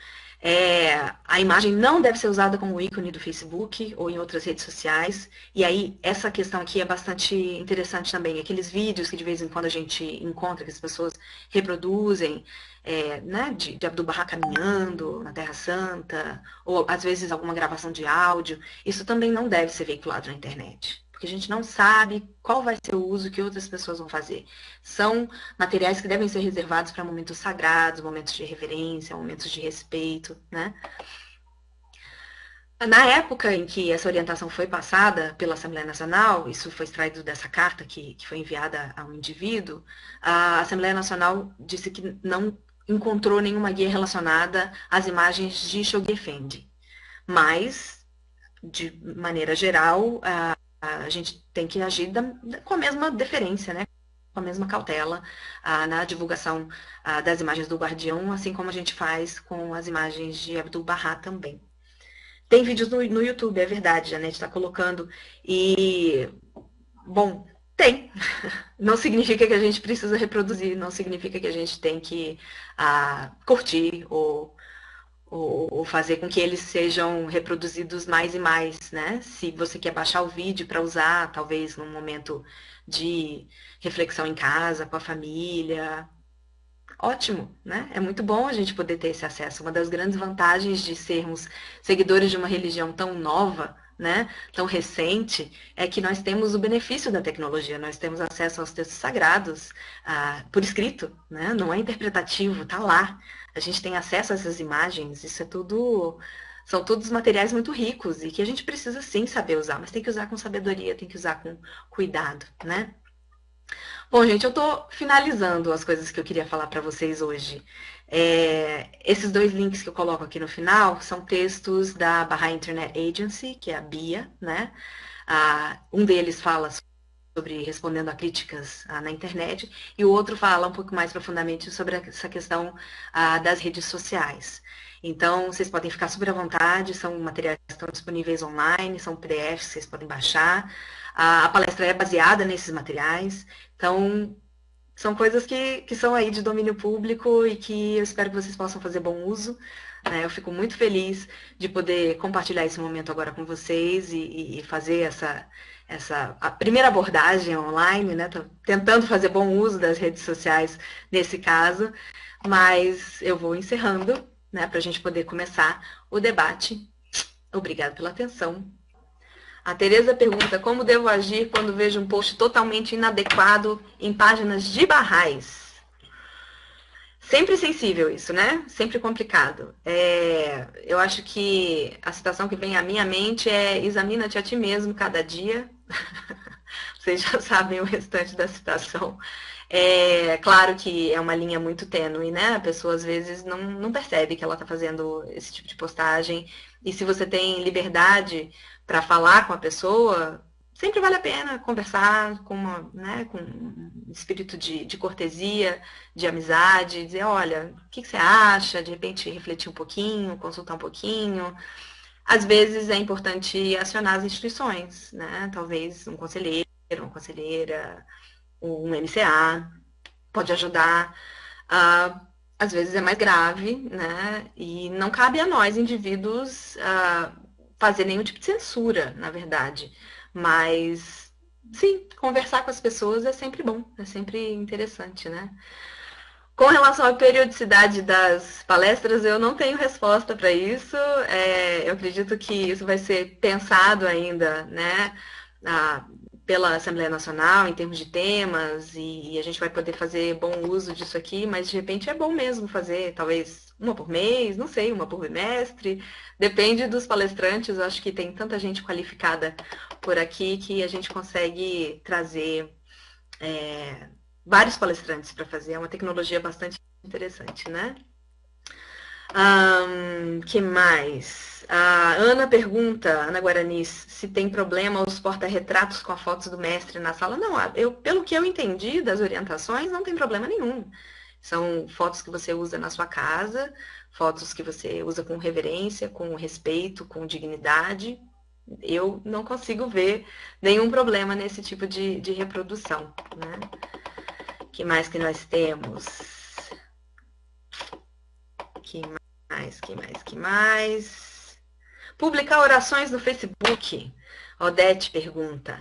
A imagem não deve ser usada como ícone do Facebook ou em outras redes sociais. E aí, essa questão aqui é bastante interessante também. Aqueles vídeos que de vez em quando a gente encontra, que as pessoas reproduzem, né, de Abdu'l-Bahá caminhando na Terra Santa, ou às vezes alguma gravação de áudio, isso também não deve ser veiculado na internet. Porque a gente não sabe qual vai ser o uso que outras pessoas vão fazer. São materiais que devem ser reservados para momentos sagrados, momentos de reverência, momentos de respeito, né? Na época em que essa orientação foi passada pela Assembleia Nacional, isso foi extraído dessa carta que foi enviada a um indivíduo, a Assembleia Nacional disse que não encontrou nenhuma guia relacionada às imagens de Shoghi Effendi. Mas, de maneira geral, a gente tem que agir com a mesma deferência, né? Com a mesma cautela na divulgação das imagens do Guardião, assim como a gente faz com as imagens de Abdu'l-Bahá também. Tem vídeos no YouTube, é verdade, a Janete está colocando. E, bom, tem. Não significa que a gente precisa reproduzir, não significa que a gente tem que curtir ou fazer com que eles sejam reproduzidos mais e mais, né? Se você quer baixar o vídeo para usar, talvez num momento de reflexão em casa, com a família, ótimo, né? É muito bom a gente poder ter esse acesso. Uma das grandes vantagens de sermos seguidores de uma religião tão nova, né, tão recente, é que nós temos o benefício da tecnologia, nós temos acesso aos textos sagrados por escrito, né? Não é interpretativo, tá lá. A gente tem acesso a essas imagens, isso é tudo, são todos materiais muito ricos e que a gente precisa sim saber usar, mas tem que usar com sabedoria, tem que usar com cuidado, né? Bom, gente, eu estou finalizando as coisas que eu queria falar para vocês hoje. Esses dois links que eu coloco aqui no final são textos da Baha'i Internet Agency, que é a BIA, né? Um deles fala sobre respondendo a críticas na internet, e o outro fala um pouco mais profundamente sobre essa questão das redes sociais. Então, vocês podem ficar super à vontade, são materiais que estão disponíveis online, são PDFs que vocês podem baixar. A palestra é baseada nesses materiais, então são coisas que são aí de domínio público e que eu espero que vocês possam fazer bom uso. Né? Eu fico muito feliz de poder compartilhar esse momento agora com vocês e fazer a primeira abordagem online, né? Tô tentando fazer bom uso das redes sociais nesse caso, mas eu vou encerrando, né, para a gente poder começar o debate. Obrigada pela atenção. A Tereza pergunta, como devo agir quando vejo um post totalmente inadequado em páginas de Baha'is? Sempre sensível isso, né? Sempre complicado. Eu acho que a citação que vem à minha mente é examina-te a ti mesmo cada dia. Vocês já sabem o restante da citação. Claro que é uma linha muito tênue, né? A pessoa às vezes não percebe que ela está fazendo esse tipo de postagem. E se você tem liberdade para falar com a pessoa, sempre vale a pena conversar com um espírito de cortesia, de amizade, dizer, olha, o que você acha? De repente refletir um pouquinho, consultar um pouquinho. Às vezes é importante acionar as instituições, né? Talvez um conselheiro, uma conselheira, um MCA, pode ajudar. Às vezes é mais grave, né? E não cabe a nós, indivíduos, fazer nenhum tipo de censura, na verdade. Mas, sim, conversar com as pessoas é sempre bom, é sempre interessante, né? Com relação à periodicidade das palestras, eu não tenho resposta para isso. Eu acredito que isso vai ser pensado ainda, né, pela Assembleia Nacional, em termos de temas, e a gente vai poder fazer bom uso disso aqui, mas de repente é bom mesmo fazer, talvez uma por mês, não sei, uma por bimestre. Depende dos palestrantes, eu acho que tem tanta gente qualificada por aqui que a gente consegue trazer vários palestrantes para fazer, é uma tecnologia bastante interessante, né? Que mais? A Ana pergunta, Ana Guaranis, se tem problema os porta-retratos com as fotos do mestre na sala. Não, pelo que eu entendi das orientações, não tem problema nenhum. São fotos que você usa na sua casa, fotos que você usa com reverência, com respeito, com dignidade. Eu não consigo ver nenhum problema nesse tipo de reprodução, né? Que mais que nós temos? Que Que mais? Publicar orações no Facebook? Odete pergunta.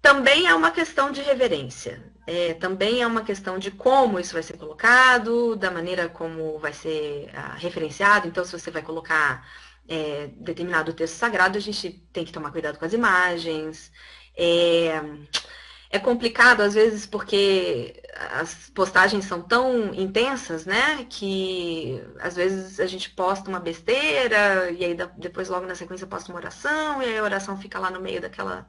Também é uma questão de reverência. Também é uma questão de como isso vai ser colocado, da maneira como vai ser referenciado. Então, se você vai colocar determinado texto sagrado, a gente tem que tomar cuidado com as imagens. É complicado, às vezes, porque as postagens são tão intensas, né? Que às vezes a gente posta uma besteira, e aí depois, logo na sequência, posta uma oração, e aí a oração fica lá no meio daquela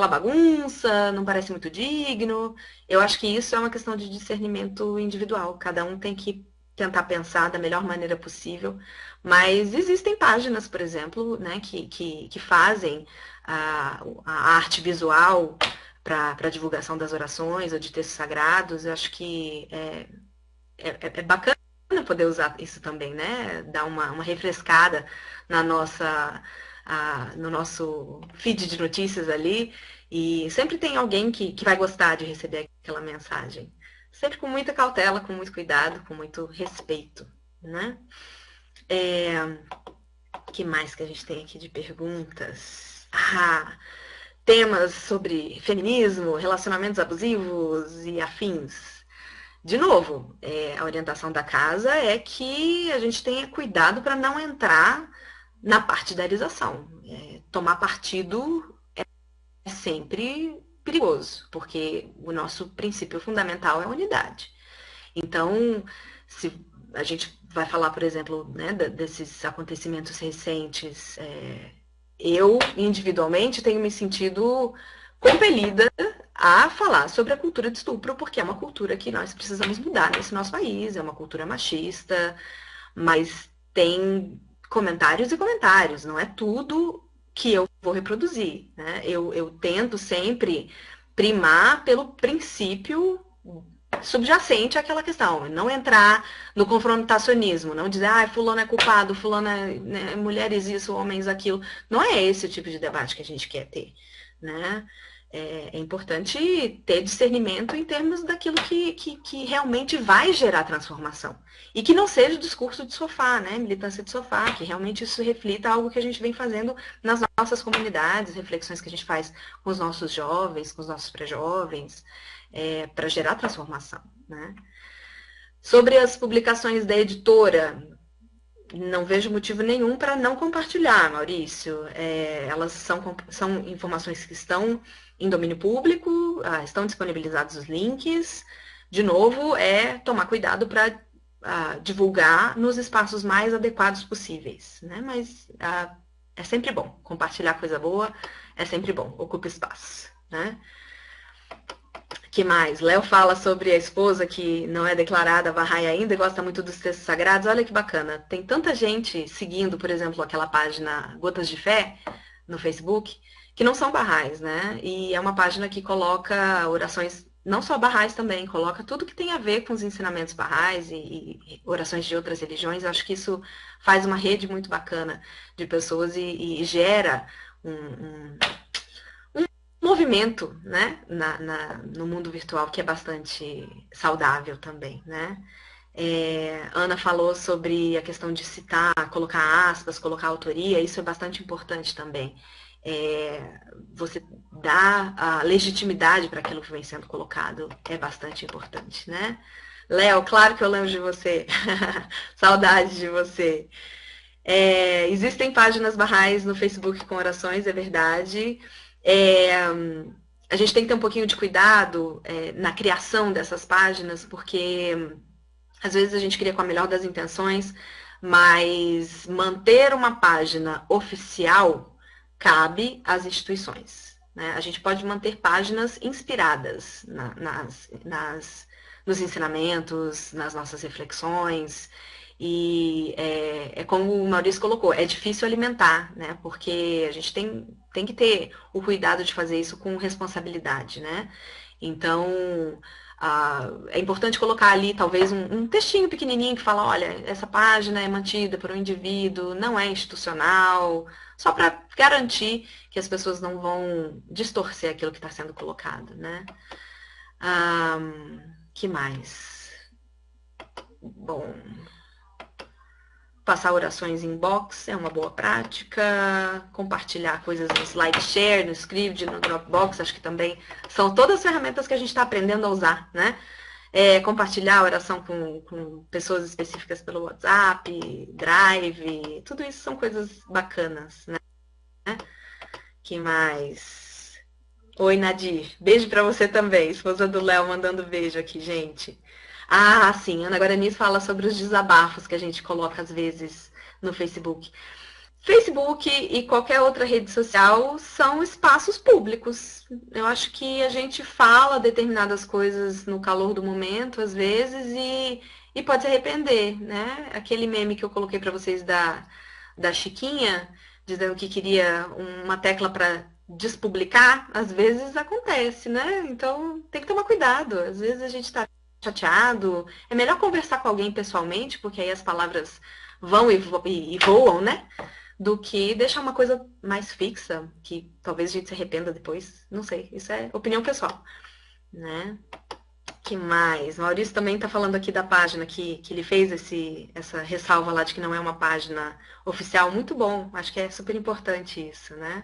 bagunça, não parece muito digno. Eu acho que isso é uma questão de discernimento individual. Cada um tem que tentar pensar da melhor maneira possível. Mas existem páginas, por exemplo, né, que fazem a arte visual para divulgação das orações ou de textos sagrados. Eu acho que é bacana poder usar isso também, né? Dar uma refrescada na no nosso feed de notícias ali. E sempre tem alguém que vai gostar de receber aquela mensagem. Sempre com muita cautela, com muito cuidado, com muito respeito, né? Que mais que a gente tem aqui de perguntas? Temas sobre feminismo, relacionamentos abusivos e afins. De novo, a orientação da casa é que a gente tenha cuidado para não entrar na partidarização. Tomar partido é sempre perigoso, porque o nosso princípio fundamental é a unidade. Então, se a gente vai falar, por exemplo, né, desses acontecimentos recentes, eu, individualmente, tenho me sentido compelida a falar sobre a cultura de estupro, porque é uma cultura que nós precisamos mudar nesse nosso país, é uma cultura machista, mas tem comentários e comentários, não é tudo que eu vou reproduzir, né? Eu tento sempre primar pelo princípio subjacente àquela questão, não entrar no confrontacionismo, não dizer, fulano é culpado, fulano é, né, mulheres isso, homens aquilo. Não é esse o tipo de debate que a gente quer ter, né? É importante ter discernimento em termos daquilo que realmente vai gerar transformação. E que não seja discurso de sofá, né? Militância de sofá, que realmente isso reflita algo que a gente vem fazendo nas nossas comunidades, reflexões que a gente faz com os nossos jovens, com os nossos pré-jovens, para gerar transformação, né? Sobre as publicações da editora, não vejo motivo nenhum para não compartilhar, Maurício. Elas são informações que estão em domínio público, estão disponibilizados os links. De novo, tomar cuidado para divulgar nos espaços mais adequados possíveis, né? Mas é sempre bom. Compartilhar coisa boa é sempre bom, ocupa espaço, né? Que mais? Léo fala sobre a esposa que não é declarada Bahá'í ainda e gosta muito dos textos sagrados. Olha que bacana. Tem tanta gente seguindo, por exemplo, aquela página Gotas de Fé no Facebook, que não são Bahá'ís, né? E é uma página que coloca orações, não só Bahá'ís também, coloca tudo que tem a ver com os ensinamentos Bahá'ís e orações de outras religiões. Eu acho que isso faz uma rede muito bacana de pessoas e gera um movimento, né, no mundo virtual que é bastante saudável também, né? Ana falou sobre a questão de citar, colocar aspas, colocar autoria, isso é bastante importante também. Você dar a legitimidade para aquilo que vem sendo colocado é bastante importante, né? Léo, claro que eu lembro de você. Saudade de você. Existem páginas Bahá'ís no Facebook com orações, é verdade. A gente tem que ter um pouquinho de cuidado na criação dessas páginas, porque às vezes a gente cria com a melhor das intenções, mas manter uma página oficial cabe às instituições, né? A gente pode manter páginas inspiradas nos ensinamentos, nas nossas reflexões, e como o Maurício colocou, é difícil alimentar, né? Porque a gente tem que ter o cuidado de fazer isso com responsabilidade, né? Então, é importante colocar ali talvez um textinho pequenininho que fala, olha, essa página é mantida por um indivíduo, não é institucional, só para garantir que as pessoas não vão distorcer aquilo que está sendo colocado, né? Que mais? Bom, passar orações em box é uma boa prática, compartilhar coisas no SlideShare, no Scribd, no Dropbox, acho que também são todas ferramentas que a gente está aprendendo a usar, né? Compartilhar a oração com pessoas específicas pelo WhatsApp, Drive, tudo isso são coisas bacanas, né? Que mais? Oi, Nadir. Beijo pra você também. Esposa do Léo mandando beijo aqui, gente. Ah, sim. Ana Guarani fala sobre os desabafos que a gente coloca às vezes no Facebook. Facebook e qualquer outra rede social são espaços públicos. Eu acho que a gente fala determinadas coisas no calor do momento, às vezes, e pode se arrepender, né? Aquele meme que eu coloquei para vocês da Chiquinha, dizendo que queria uma tecla para despublicar, às vezes acontece, né? Então tem que tomar cuidado. Às vezes a gente está chateado. É melhor conversar com alguém pessoalmente, porque aí as palavras vão e voam, né? Do que deixar uma coisa mais fixa, que talvez a gente se arrependa depois. Não sei, isso é opinião pessoal, né? Que mais? Maurício também está falando aqui da página que ele fez essa ressalva lá de que não é uma página oficial. Muito bom, acho que é super importante isso, né?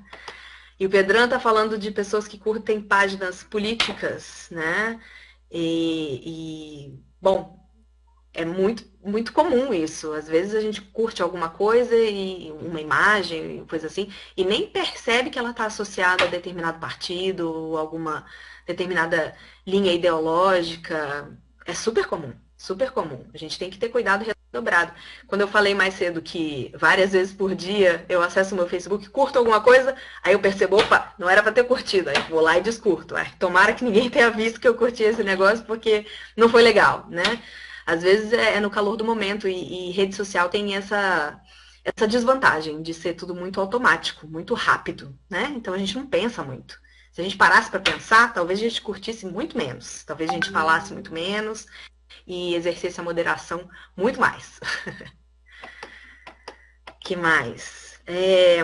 E o Pedran está falando de pessoas que curtem páginas políticas, né? Bom, é muito comum isso. Às vezes a gente curte alguma coisa e uma imagem, coisa assim, e nem percebe que ela está associada a determinado partido ou alguma determinada linha ideológica. É super comum, super comum. A gente tem que ter cuidado redobrado. Quando eu falei mais cedo que várias vezes por dia eu acesso o meu Facebook, curto alguma coisa, aí eu percebo, opa, não era para ter curtido, aí vou lá e descurto. Tomara que ninguém tenha visto que eu curti esse negócio porque não foi legal, né? Às vezes é no calor do momento e rede social tem essa desvantagem de ser tudo muito automático, muito rápido, né? Então a gente não pensa muito. Se a gente parasse para pensar, talvez a gente curtisse muito menos, talvez a gente falasse muito menos e exercesse a moderação muito mais. Que mais?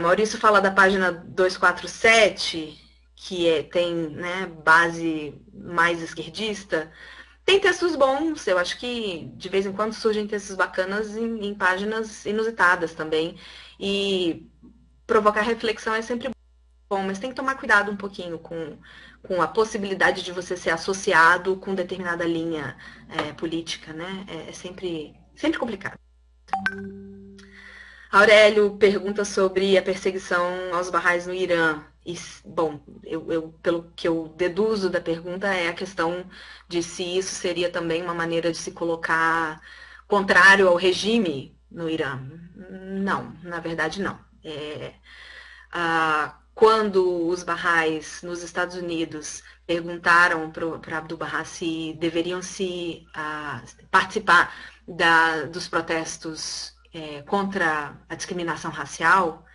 Maurício fala da página 247, que tem, né, base mais esquerdista. Tem textos bons, eu acho que de vez em quando surgem textos bacanas em páginas inusitadas também. E provocar reflexão é sempre bom, mas tem que tomar cuidado um pouquinho com a possibilidade de você ser associado com determinada linha política, né? É sempre complicado. Aurélio pergunta sobre a perseguição aos barrais no Irã. E, bom, pelo que eu deduzo da pergunta é a questão de se isso seria também uma maneira de se colocar contrário ao regime no Irã. Não, na verdade não. Quando os barrais nos Estados Unidos perguntaram para Abdu'l-Bahá se deveriam participar dos protestos contra a discriminação racial,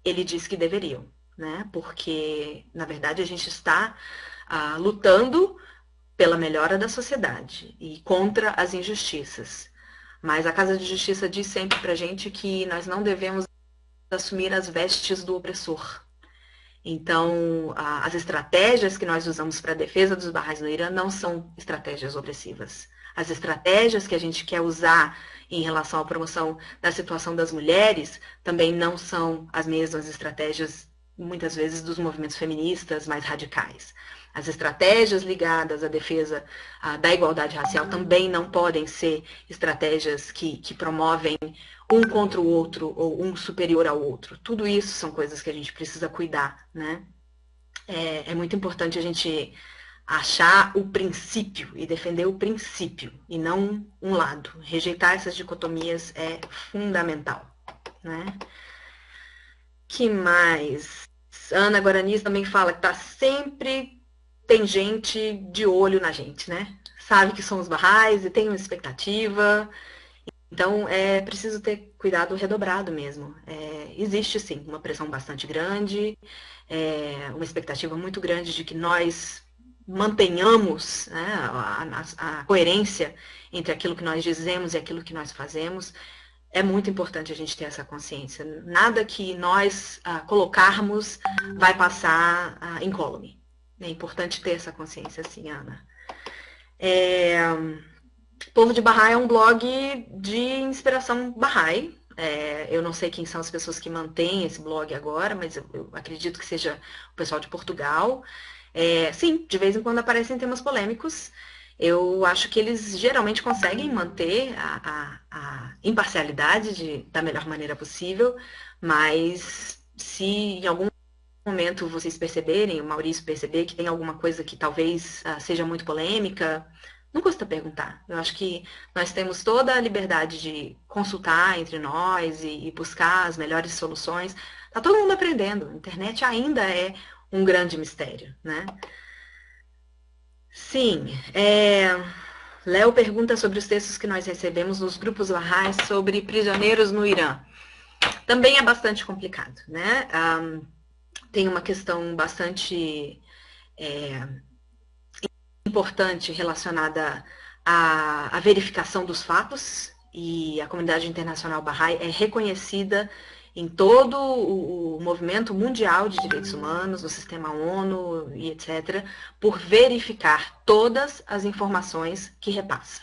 ele disse que deveriam, né? Porque, na verdade, a gente está lutando pela melhora da sociedade e contra as injustiças. Mas a Casa de Justiça diz sempre para a gente que nós não devemos assumir as vestes do opressor. Então, as estratégias que nós usamos para a defesa dos barrais no Irã não são estratégias opressivas. As estratégias que a gente quer usar em relação à promoção da situação das mulheres também não são as mesmas estratégias, muitas vezes, dos movimentos feministas mais radicais. As estratégias ligadas à defesa da igualdade racial também não podem ser estratégias que promovem um contra o outro ou um superior ao outro. Tudo isso são coisas que a gente precisa cuidar, né? É muito importante a gente achar o princípio e defender o princípio e não um lado. Rejeitar essas dicotomias é fundamental, né? Que mais? Ana Guarani também fala que tem gente de olho na gente, né? Sabe que somos barrais e tem uma expectativa. Então, é preciso ter cuidado redobrado mesmo. Existe, sim, uma pressão bastante grande, uma expectativa muito grande de que nós mantenhamos, né, a coerência entre aquilo que nós dizemos e aquilo que nós fazemos. É muito importante a gente ter essa consciência. Nada que nós colocarmos vai passar incólume. É importante ter essa consciência, sim, Ana. Povo de Bahá'í é um blog de inspiração Bahá'í, Eu não sei quem são as pessoas que mantêm esse blog agora, mas eu acredito que seja o pessoal de Portugal. Sim, de vez em quando aparecem temas polêmicos. Eu acho que eles geralmente conseguem manter a imparcialidade da melhor maneira possível, mas se em algum momento vocês perceberem, o Maurício perceber que tem alguma coisa que talvez seja muito polêmica, não custa perguntar. Eu acho que nós temos toda a liberdade de consultar entre nós e buscar as melhores soluções. Tá todo mundo aprendendo. A internet ainda é um grande mistério, né? Sim. Léo pergunta sobre os textos que nós recebemos nos grupos Bahá'ís sobre prisioneiros no Irã. Também é bastante complicado, né? Tem uma questão bastante importante relacionada à verificação dos fatos, e a comunidade internacional Bahá'í é reconhecida em todo o movimento mundial de direitos humanos, no sistema ONU e etc., por verificar todas as informações que repassa.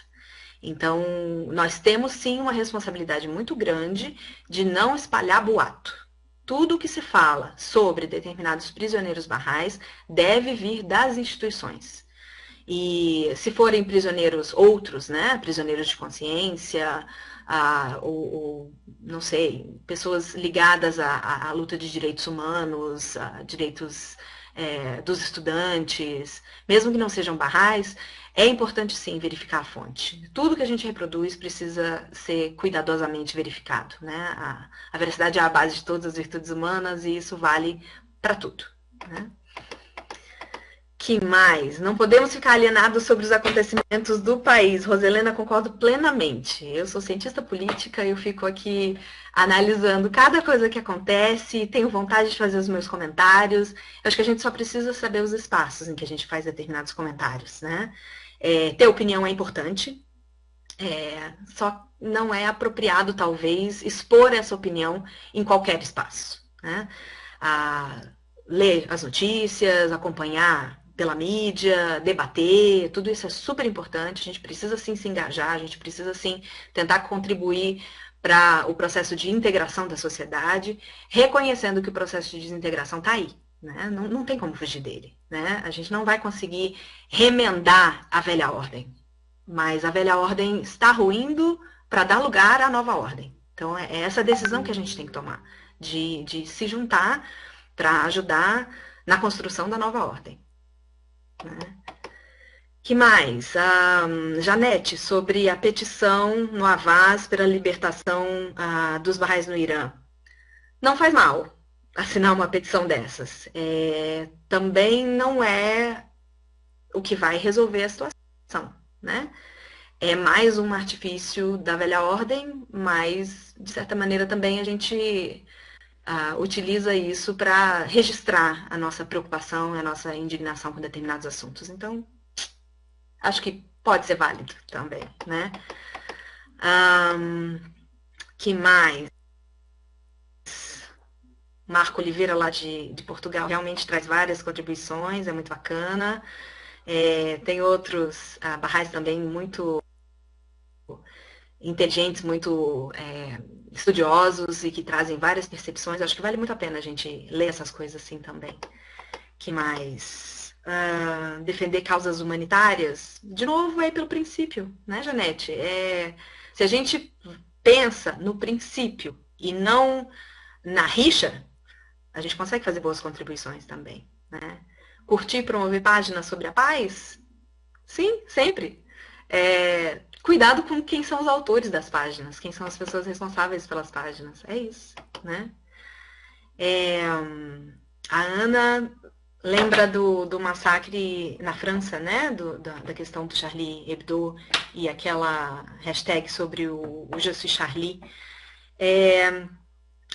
Então, nós temos sim uma responsabilidade muito grande de não espalhar boato. Tudo o que se fala sobre determinados prisioneiros Bahá'ís deve vir das instituições. E se forem prisioneiros outros, né, prisioneiros de consciência, ou não sei, pessoas ligadas à luta de direitos humanos, a direitos dos estudantes, mesmo que não sejam Bahá'ís, é importante sim verificar a fonte. Tudo que a gente reproduz precisa ser cuidadosamente verificado, né? A veracidade é a base de todas as virtudes humanas e isso vale para tudo, né? Que mais? Não podemos ficar alienados sobre os acontecimentos do país. Roselena, concordo plenamente. Eu sou cientista política, eu fico aqui analisando cada coisa que acontece, tenho vontade de fazer os meus comentários. Eu acho que a gente só precisa saber os espaços em que a gente faz determinados comentários, né? Ter opinião é importante, só não é apropriado, talvez, expor essa opinião em qualquer espaço, né? Ler as notícias, acompanhar pela mídia, debater, tudo isso é super importante, a gente precisa sim se engajar, a gente precisa sim tentar contribuir para o processo de integração da sociedade, reconhecendo que o processo de desintegração está aí, né? Não tem como fugir dele, né? A gente não vai conseguir remendar a velha ordem, mas a velha ordem está ruindo para dar lugar à nova ordem. Então é essa decisão que a gente tem que tomar, de se juntar para ajudar na construção da nova ordem. Né? Que mais? Janete, sobre a petição no Havas pela libertação dos Bahá'ís no Irã. Não faz mal assinar uma petição dessas. Também não é o que vai resolver a situação, né? É mais um artifício da velha ordem, mas, de certa maneira, também a gente utiliza isso para registrar a nossa preocupação, a nossa indignação com determinados assuntos. Então, acho que pode ser válido também, né? Que mais? Marco Oliveira, lá de Portugal, realmente traz várias contribuições, é muito bacana. Tem outros Bahá'ís também muito inteligentes, muito estudiosos e que trazem várias percepções. Acho que vale muito a pena a gente ler essas coisas assim também. Que mais? Defender causas humanitárias. De novo, é pelo princípio, né, Janete? Se a gente pensa no princípio e não na rixa, a gente consegue fazer boas contribuições também, né? Curtir e promover páginas sobre a paz? Sim, sempre. Cuidado com quem são os autores das páginas, quem são as pessoas responsáveis pelas páginas. É isso, né? A Ana lembra do massacre na França, né? Da questão do Charlie Hebdo e aquela hashtag sobre o Je suis Charlie.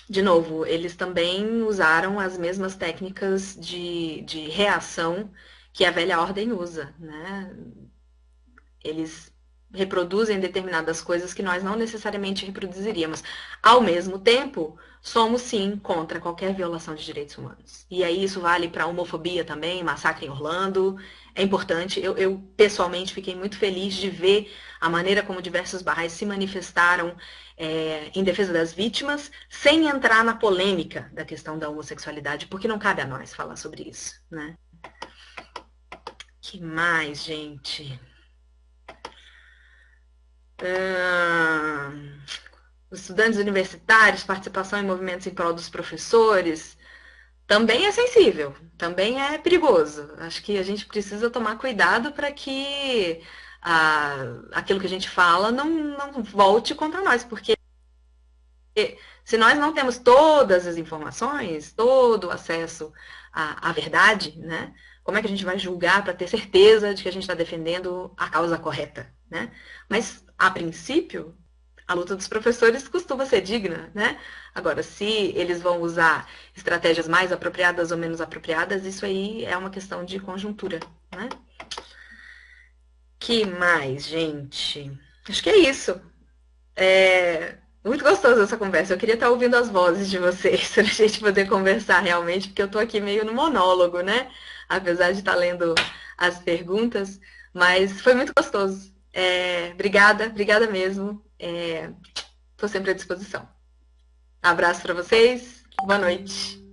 De novo, eles também usaram as mesmas técnicas de reação que a velha ordem usa, né? Eles reproduzem determinadas coisas que nós não necessariamente reproduziríamos. Ao mesmo tempo, somos sim contra qualquer violação de direitos humanos. E aí isso vale para a homofobia também, massacre em Orlando. É importante. Eu pessoalmente fiquei muito feliz de ver a maneira como diversos barrais se manifestaram em defesa das vítimas, sem entrar na polêmica da questão da homossexualidade, porque não cabe a nós falar sobre isso, né? Que mais, gente? Os estudantes universitários, participação em movimentos em prol dos professores, também é sensível, também é perigoso. Acho que a gente precisa tomar cuidado para que aquilo que a gente fala não volte contra nós, porque se nós não temos todas as informações, todo o acesso à verdade, né? Como é que a gente vai julgar para ter certeza de que a gente está defendendo a causa correta, né? Mas, a princípio, a luta dos professores costuma ser digna, né? Agora, se eles vão usar estratégias mais apropriadas ou menos apropriadas, isso aí é uma questão de conjuntura, né? Que mais, gente? Acho que é isso. Muito gostoso essa conversa. Eu queria estar ouvindo as vozes de vocês, para a gente poder conversar realmente, porque eu estou aqui meio no monólogo, né? Apesar de estar lendo as perguntas, mas foi muito gostoso. Obrigada, obrigada mesmo. Estou sempre à disposição. Abraço para vocês, boa noite.